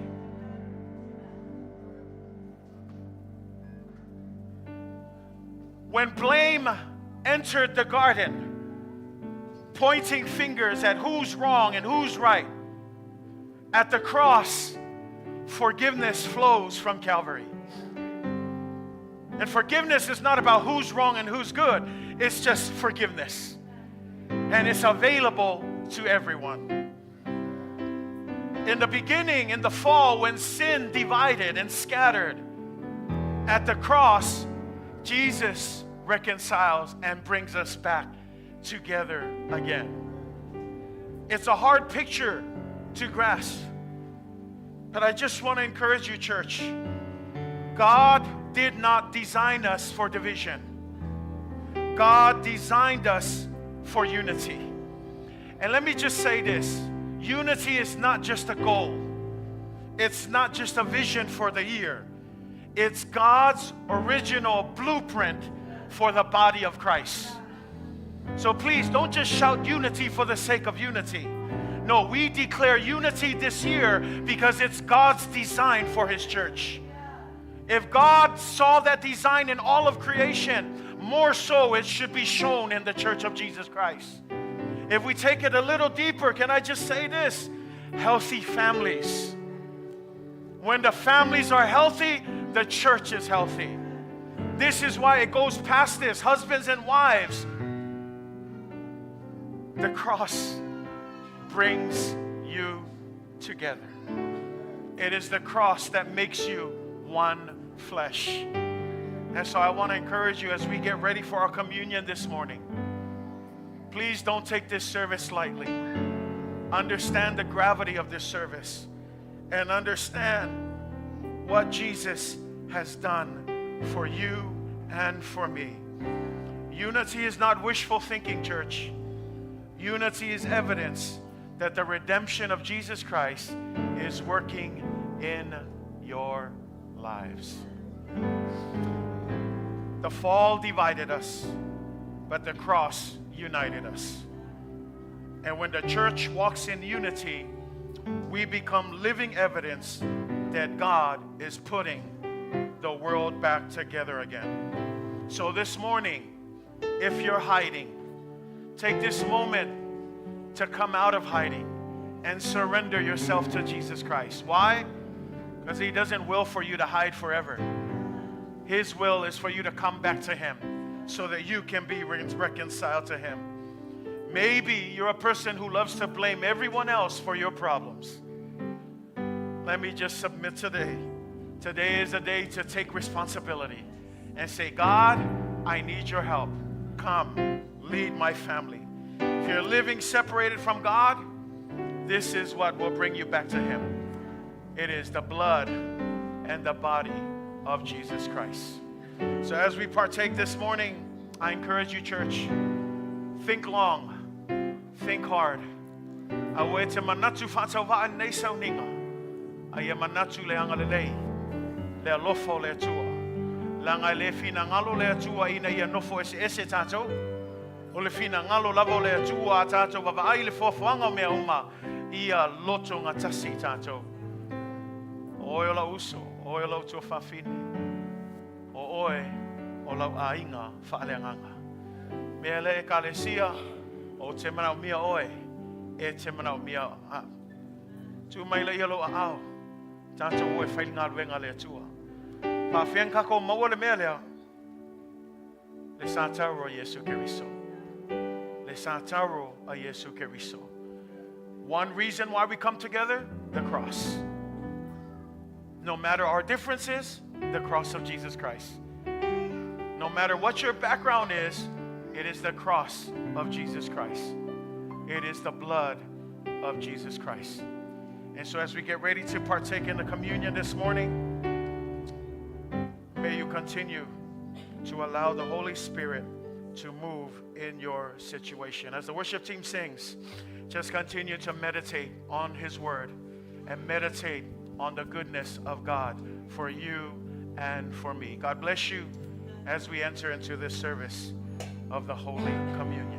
When blame entered the garden, pointing fingers at who's wrong and who's right, at the cross, forgiveness flows from Calvary. And forgiveness is not about who's wrong and who's good. It's just forgiveness. And it's available to everyone. In the beginning, in the fall, when sin divided and scattered, at the cross, Jesus reconciles and brings us back together again. It's a hard picture to grasp, but I just want to encourage you, church. God did not design us for division. God designed us for unity. And let me just say this. Unity is not just a goal. It's not just a vision for the year. It's God's original blueprint for the body of Christ. So please don't just shout unity for the sake of unity. No, we declare unity this year because it's God's design for His church. If God saw that design in all of creation, more so it should be shown in the church of Jesus Christ. If we take it a little deeper, can I just say this? Healthy families. When the families are healthy, the church is healthy. This is why it goes past this. Husbands and wives. The cross brings you together. It is the cross that makes you one flesh. And so I want to encourage you as we get ready for our communion this morning. Please don't take this service lightly. Understand the gravity of this service and understand what Jesus has done for you and for me. Unity is not wishful thinking, church. Unity is evidence that the redemption of Jesus Christ is working in your lives. The fall divided us, but the cross united us. And when the church walks in unity, we become living evidence that God is putting the world back together again. So this morning, if you're hiding, take this moment to come out of hiding and surrender yourself to Jesus Christ. Why? Because He doesn't will for you to hide forever. His will is for you to come back to Him so that you can be reconciled to Him. Maybe you're a person who loves to blame everyone else for your problems. Let me just submit today. Today is a day to take responsibility and say, God, I need your help. Come, lead my family. If you're living separated from God, this is what will bring you back to Him. It is the blood and the body of Jesus Christ. So as we partake this morning, I encourage you, church, think long, think hard. Awete manatu fatawa anesa uninga. Aya manatu le angalelei. Le alofo le atua. Langa le fina ngalo le atua ina ia nofo ese tato. O le fina ngalo lavo le atua tato baba ai le fofoanga mea uma. Ia Lotogatasi tato. Oe la uso, oe la uto fafine. O oe o la ainga faaleanganga. Mea le ekalesia o te manau mia oe e te manau mia a. Tu mai le ialo a au. Tato oe whailinga luenga le atua. Pa whiankako maua le mea lea. Le sātaro a Yesu Keriso. Le sātaro a Yesu Keriso. One reason why we come together, the cross. No matter our differences, the cross of Jesus Christ. No matter what your background is, it is the cross of Jesus Christ. It is the blood of Jesus Christ. And so as we get ready to partake in the communion this morning, may you continue to allow the Holy Spirit to move in your situation. As the worship team sings, just continue to meditate on His Word and meditate on the goodness of God for you and for me. God bless you as we enter into this service of the Holy Communion.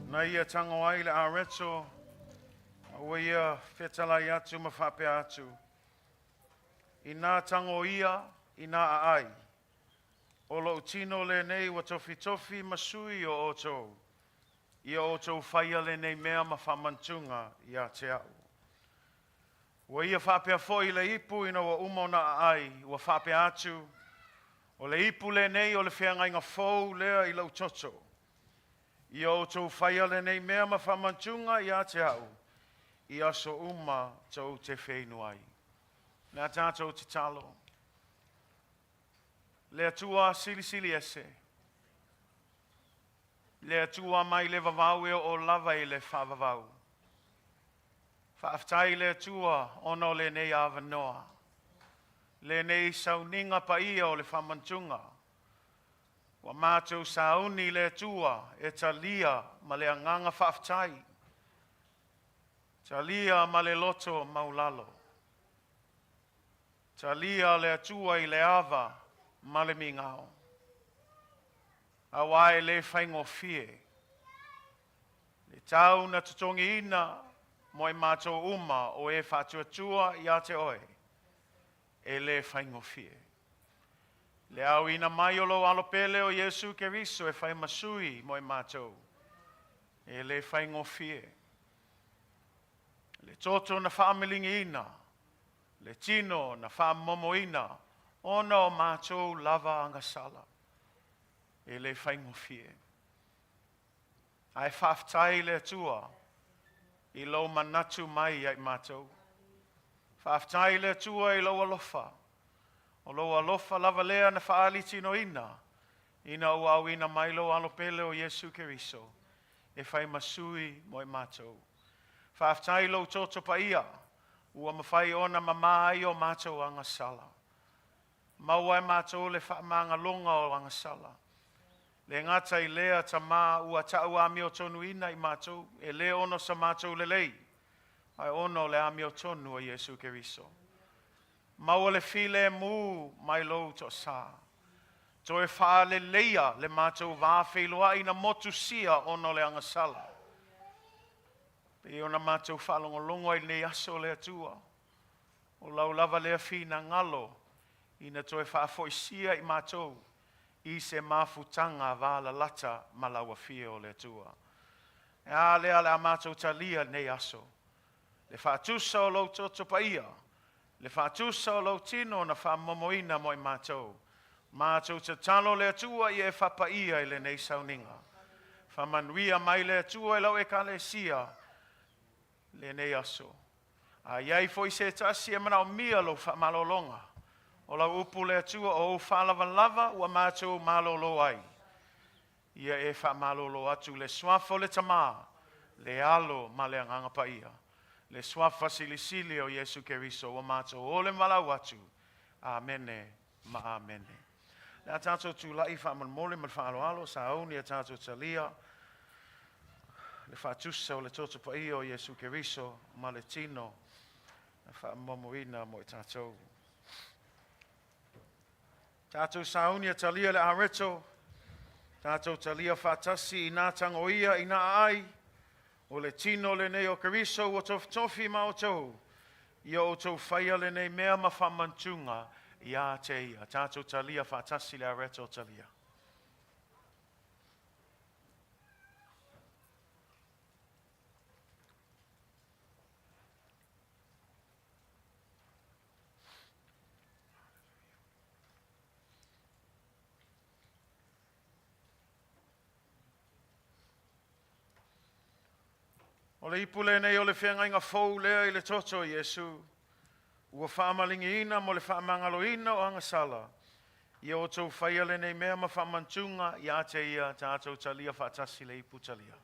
Na ia tango ai le areto. Awa ia whetalai atu ma whape atu. Ina tango ia, ina ai. O lo tino le nei wa tofi tofi masui o oto. Ia oto whaia le nei mea ma whamantunga ia te au. Wa ia whapea foi le ipu ina wa umona ai, wa whapea atu. O le ipu le nei o le whiangai ngā fau lea i lau toto. Ia oto whaia le nei mea ma whamantunga ia te au. Ia so uma tau te whenua ai. Nā tātou te talo. Le atua sili sili ese. Le atua mai le vavau e o lava i le whavavau. Whaaftai le atua ono le nei awanoa. Le nei sauninga pa ia o le whamantunga. Wa mātou sauni le atua e talia ma le anganga whaaftai. Talia ma le loto maulalo. Talia le atua i le ava ma le mingao. Awai le whaingo fie. Le tau na tutongi ina mo i mātou uma o e whatuatua i a te oe. E le whaingo fie. Le au ina mai o lo alopele o Yesu Keriso e whai masui mo i mātou. E le whaingo fie. Le toto na whaamilingi ina. Le tino na whaamomo ina. Ona o mātou lava angasala. E le whaingo fie. Ai whaaftai le atua. I lau manatu mai ai mātou. Whaaftai le atua i lau alofa. O lau alofa lava lea na whaaliti no ina. Ina o au ina mai lau alopele o Yesu Keriso. E whai masui mo i mātou. Whaaftai lau toto pa ia. Ua mawhai ona mamai o mātou angasala. Maua e mātou le whaamanga longa o angasala. Le ngata i lea ta mā ua tau ami o tonu ina i mātou. E le ono sa mātou le lei. Ai ono le ami o tonu o Yesu Keriso. Maua le file mū mai lou to sā. To e wha le leia le mātou wāwhiloa ina motu sia ono le angasala. Pe ona mātou whalongolongo i le aso le atua. O lau lava lea whina ngalo. Ina to e whaafoisia i mātou. I se mafutanga wala lata malawa fia o le atua. E a lea le a mātou talia nei aso. Le whaatusa o lau toto pa ia. Le whaatusa o lau tino na whaamomoina mo i mātou. Mātou te talo le atua i e whapa ia i le nei sauninga. Whamanuia mai le atua i lau e kalesia. Le nei aso. A iai foi se tasi e mana o mia lo whamalolonga. O lau upu le atua o whalawa lava ua mātou malolo ai. Ia e whamalolo atu le swafo le tamā. Le alo ma le anganga pa ia. Le swafa silisili o Yesu Keriso o mātou o le malau atu. Amene ma amene. Le a tātou tu lai whamanmole ma whaalo alo sa auni a tātou talia. Le whaatusa o le toto pa ia o Yesu Keriso ma le tino. Whamomoina mo i tātou. Tātou sauni a talia le areto. Tātou talia whatasi i nā tango ia i nā ai. O le tino le nei o Keriso o tofi ma o tau. Ia o tau whaia le nei mea ma whamantunga i a te ia. Tātou talia whatasi le areto talia. O le ipule nei o le whengai ngā fau lea i le toto Yesu. Ua whaamalingi ina mo le whaamangalo ina o angasala. Ia o tau whaia le nei mea ma whamantunga i a te ia tātou talia whaatasi le ipu talia.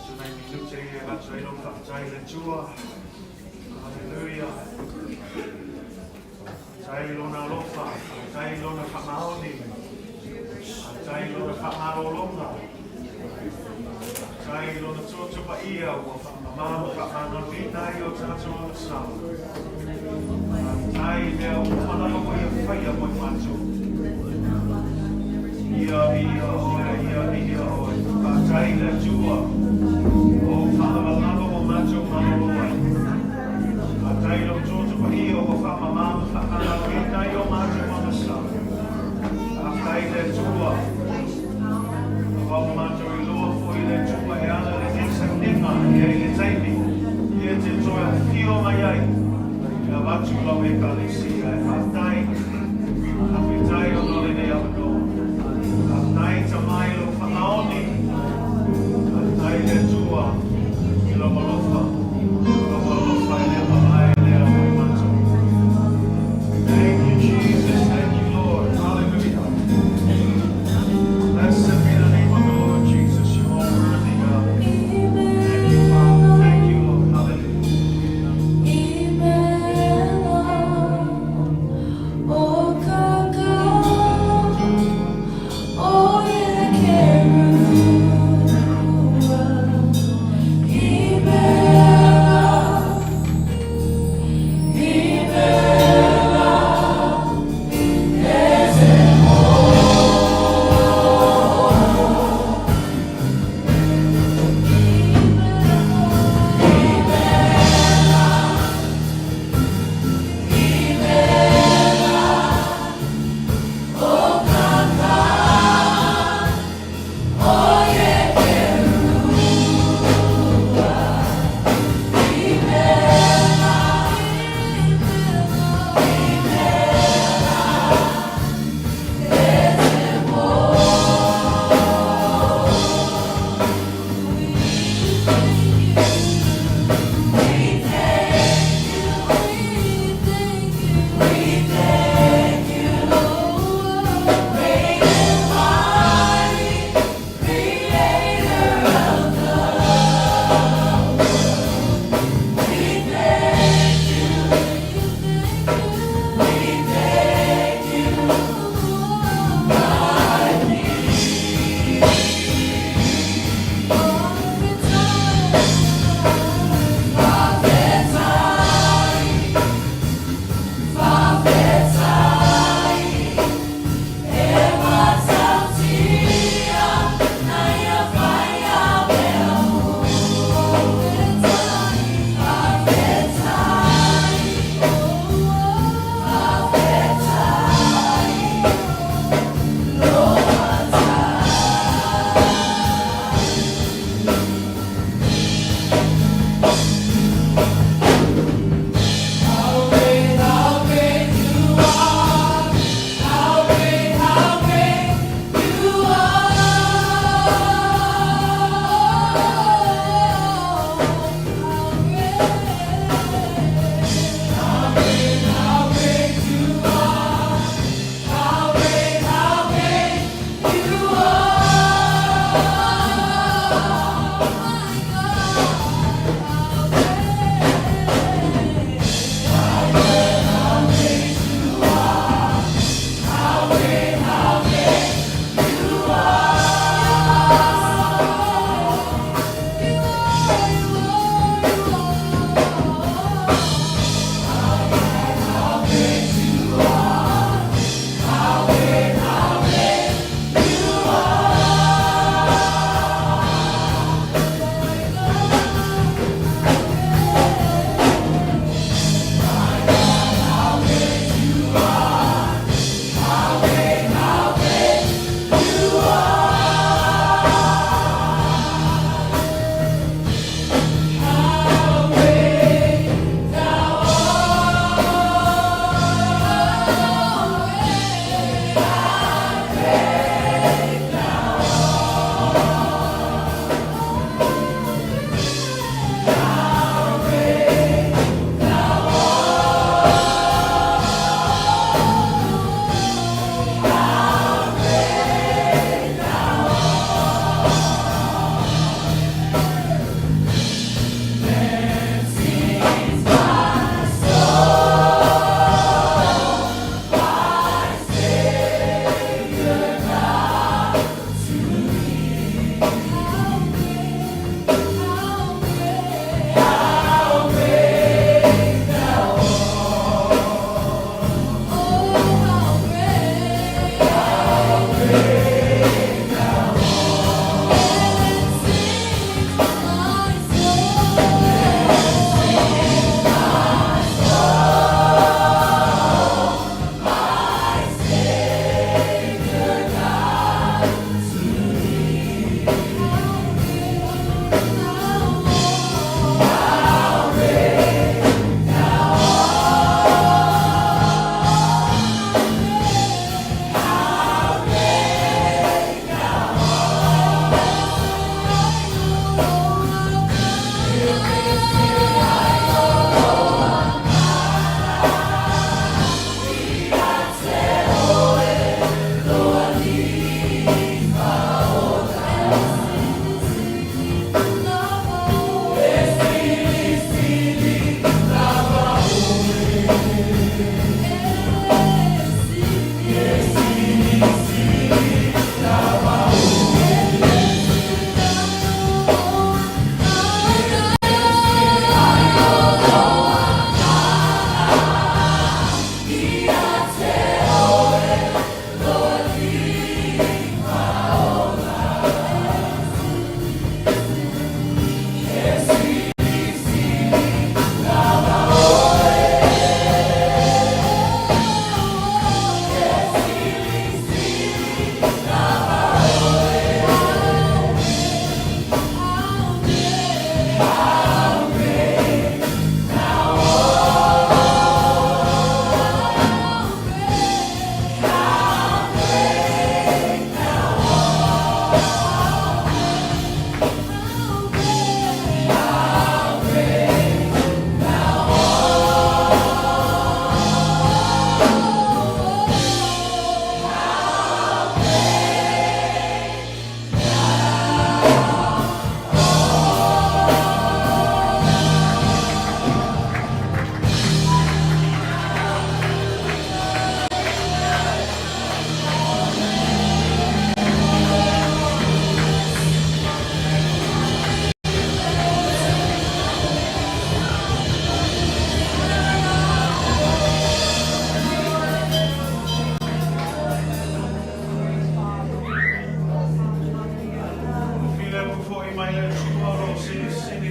Tunai minute e rata i lo whaatai le tua. Hallelujah. Tai lona lofa, tai lona whamaoni, tai lona whamarolonga. Tai lo na tō pa ia ua whamamama ka ana rina i o tātou ana sao. Tai lea o manama ko ia whaia mo i mātou. Ia oe. Ka tai lea tua. O whamalama mo mātou manolo ai. Ka tai lo tō pa ia o whamamama ka ana rina i o mātou ana sao. Ka tai lea tua. Wau mātou I loa fo I le tua e ana le nisa ninga I ai le taimi I e te toa whio mai ai Ia watu lau e ka le sia e whatai A whitai o nore nei au no A tai ta mai lo whanaoni A tai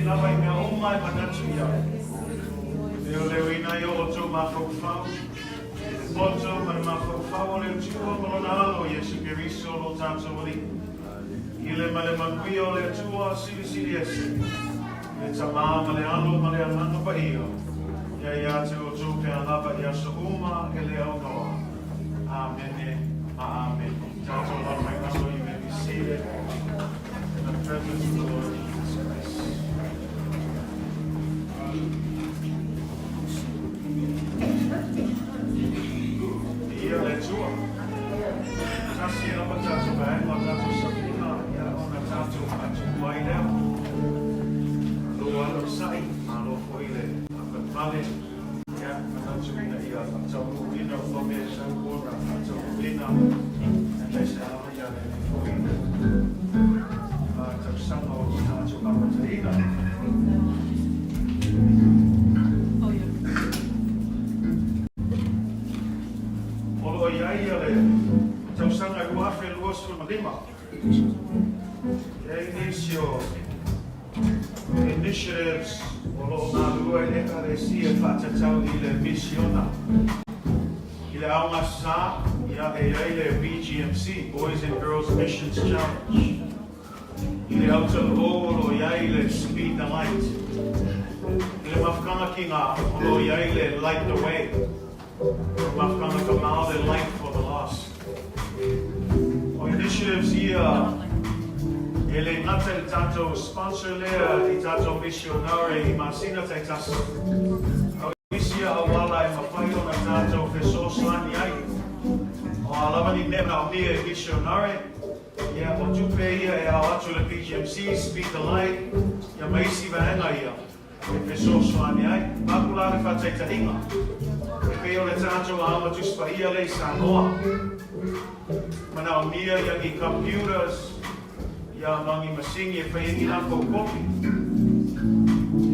na vai mea umai manatu ia. Leo leo ina yo o tō mawhauwhau. Moto mana mawhauwhau leo tua molona alo Yesu Keriso lo tātou wali. Ile male manui o leo tua sili sili ese. Le tamā male alo male ananga pa ia. Ia ia te o tō pe alaba ia so uma e leo noa. Amen. Amen. Tātou lama mai alo, you may be seated in the presence of the Lord Jesus Christ. Ia le tua. Tasi e apa tātou bai, ma tātou sapina, ia ona tātou atu mai leo. Lo alo sai, alo foile, apatmale, ia, tātou ina ia, tātou ina whame sa kora, tātou ina, e se ala ia le foile. Tātou sama o tātou apataina. Olo iai ale, tausanga ruafe luosu malima. Iai nisio initiatives olo na lua e kare si e whatatau i le misiona. I le aunga sa, ia e iai le BGMC, Boys and Girls Missions Challenge. I le auta olo iai le Speed the Light. I le mafkanga ki ngā, olo iai le Light the Way. Mafkanga kamau le Light for the Lost. O initiatives ia ele ngata i tātou sponsor lea i tātou missionare i masina tai tasa. Au isia awala i mawhai o na tātou whesoslani ai. O alamani nema o mia i missionare. Ia o tupe ia e au atu le PGMC, Speak the Light. Ia maisi vahenga ia. E whesoslani ai. Makulare whatai tahinga. E peo le tātou aama tuspa ia le Samoa. Mana o mia ia i computers. Ia mangi masingi e whaingi na kou kopi.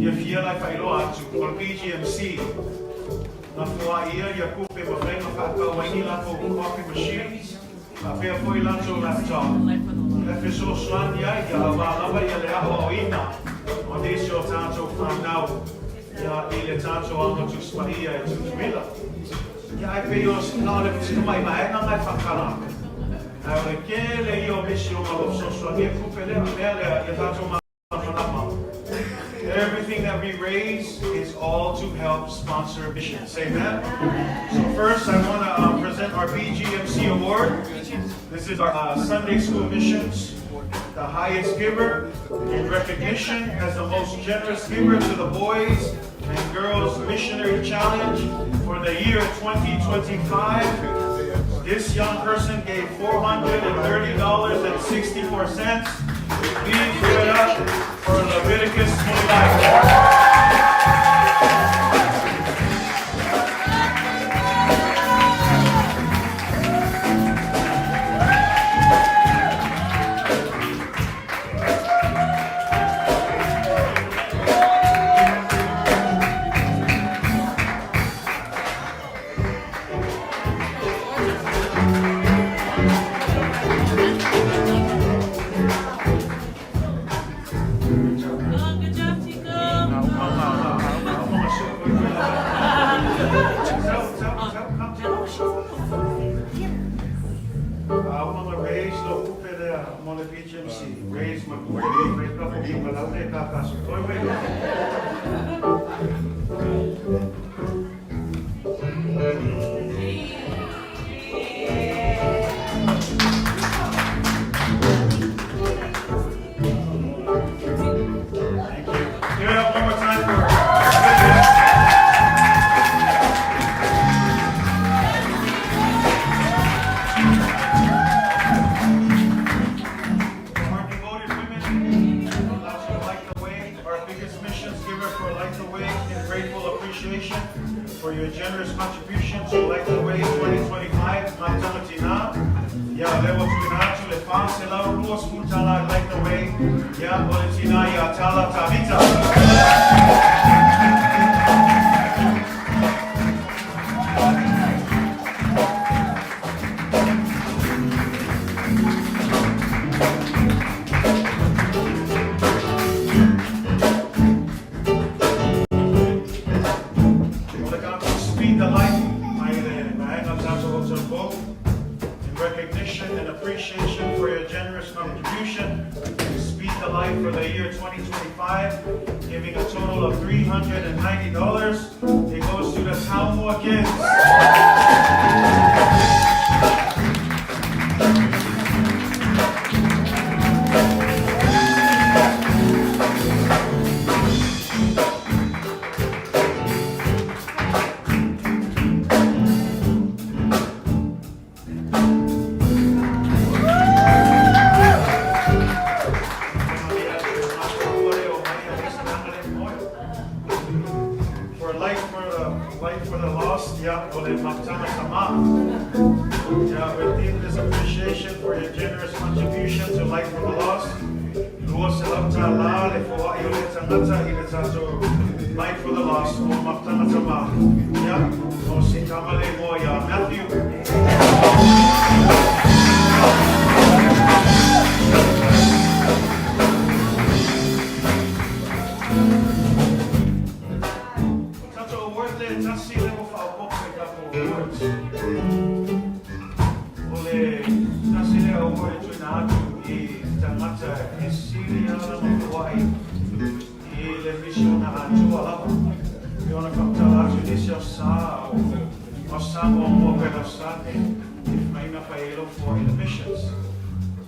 Ia fia lai whailoa atu, o BGMC. Na fua ia kupe mawhenga whakau waingi na kou coffee machines. A pia poi lanto laptop. Ia whiso slani ai, ia awalawa ia le aho o ina. O nisi o tātou whanau. Ia i le tātou anga tu spahia e tutuila. Ia ai peo sinale tika mai maenga mai whakala. Everything that we raise is all to help sponsor missions. Amen. So first, I want to present our BGMC award. This is our Sunday School Missions, the highest giver in recognition as the most generous giver to the Boys and Girls Missionary Challenge for the year 2025. This young person gave $430.64. Please give it up for Leviticus 29. Raise my for your generous contributions to Light the Way 2025. Matamatina. Ya lewo tunatu le fase la ruos mutala Light the Way. Ya politina ya tala tabita. life for the year 2025, giving a total of $390. It goes to the Taumua kids. With this appreciation for your generous contribution to Life for the Lost. Life for the Lost. Matthew.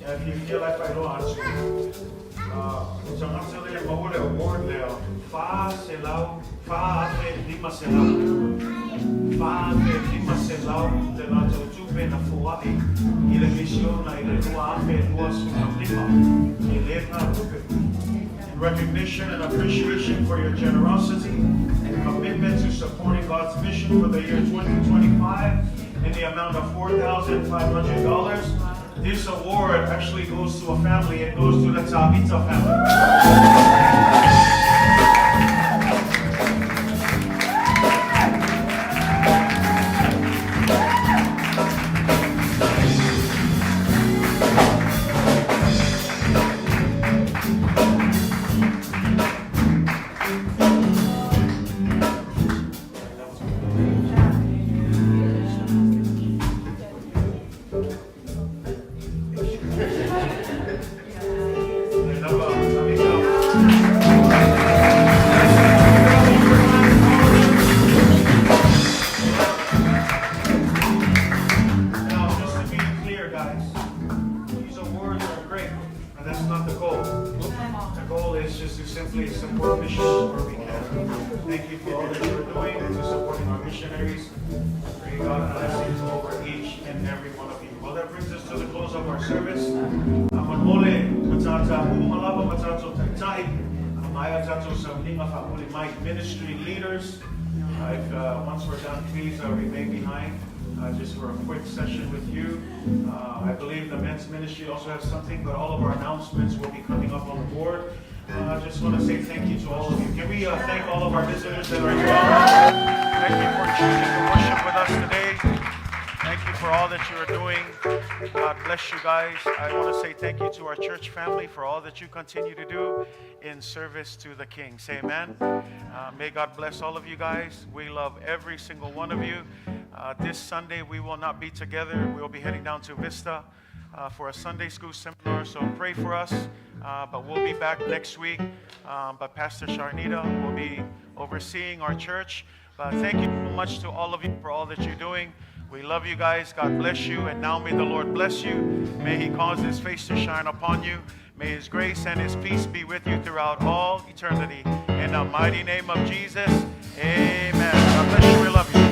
If you feel like I don't answer, award there. In recognition and appreciation for your generosity and commitment to supporting God's mission for the year 2025 in the amount of $4,500. This award actually goes to a family. It goes to the Tabita family. Ministry leaders, once we're done, please remain behind just for a quick session with you. I believe the men's ministry also has something, but all of our announcements will be coming up on the board. I just want to say thank you to all of you. Can we thank all of our visitors that are here? Thank you for choosing to worship with us today. Thank you for all that you are doing. God bless you guys. I want to say thank you to our church family for all that you continue to do in service to the King. Say amen. May God bless all of you guys. We love every single one of you. This Sunday we will not be together. We will be heading down to Vista for a Sunday school seminar. So pray for us. But we'll be back next week. But Pastor Sharnita will be overseeing our church. But thank you so much to all of you for all that you're doing. We love you guys. God bless you. And now may the Lord bless you. May He cause His face to shine upon you. May His grace and His peace be with you throughout all eternity. In the mighty name of Jesus, amen. God bless you. We love you.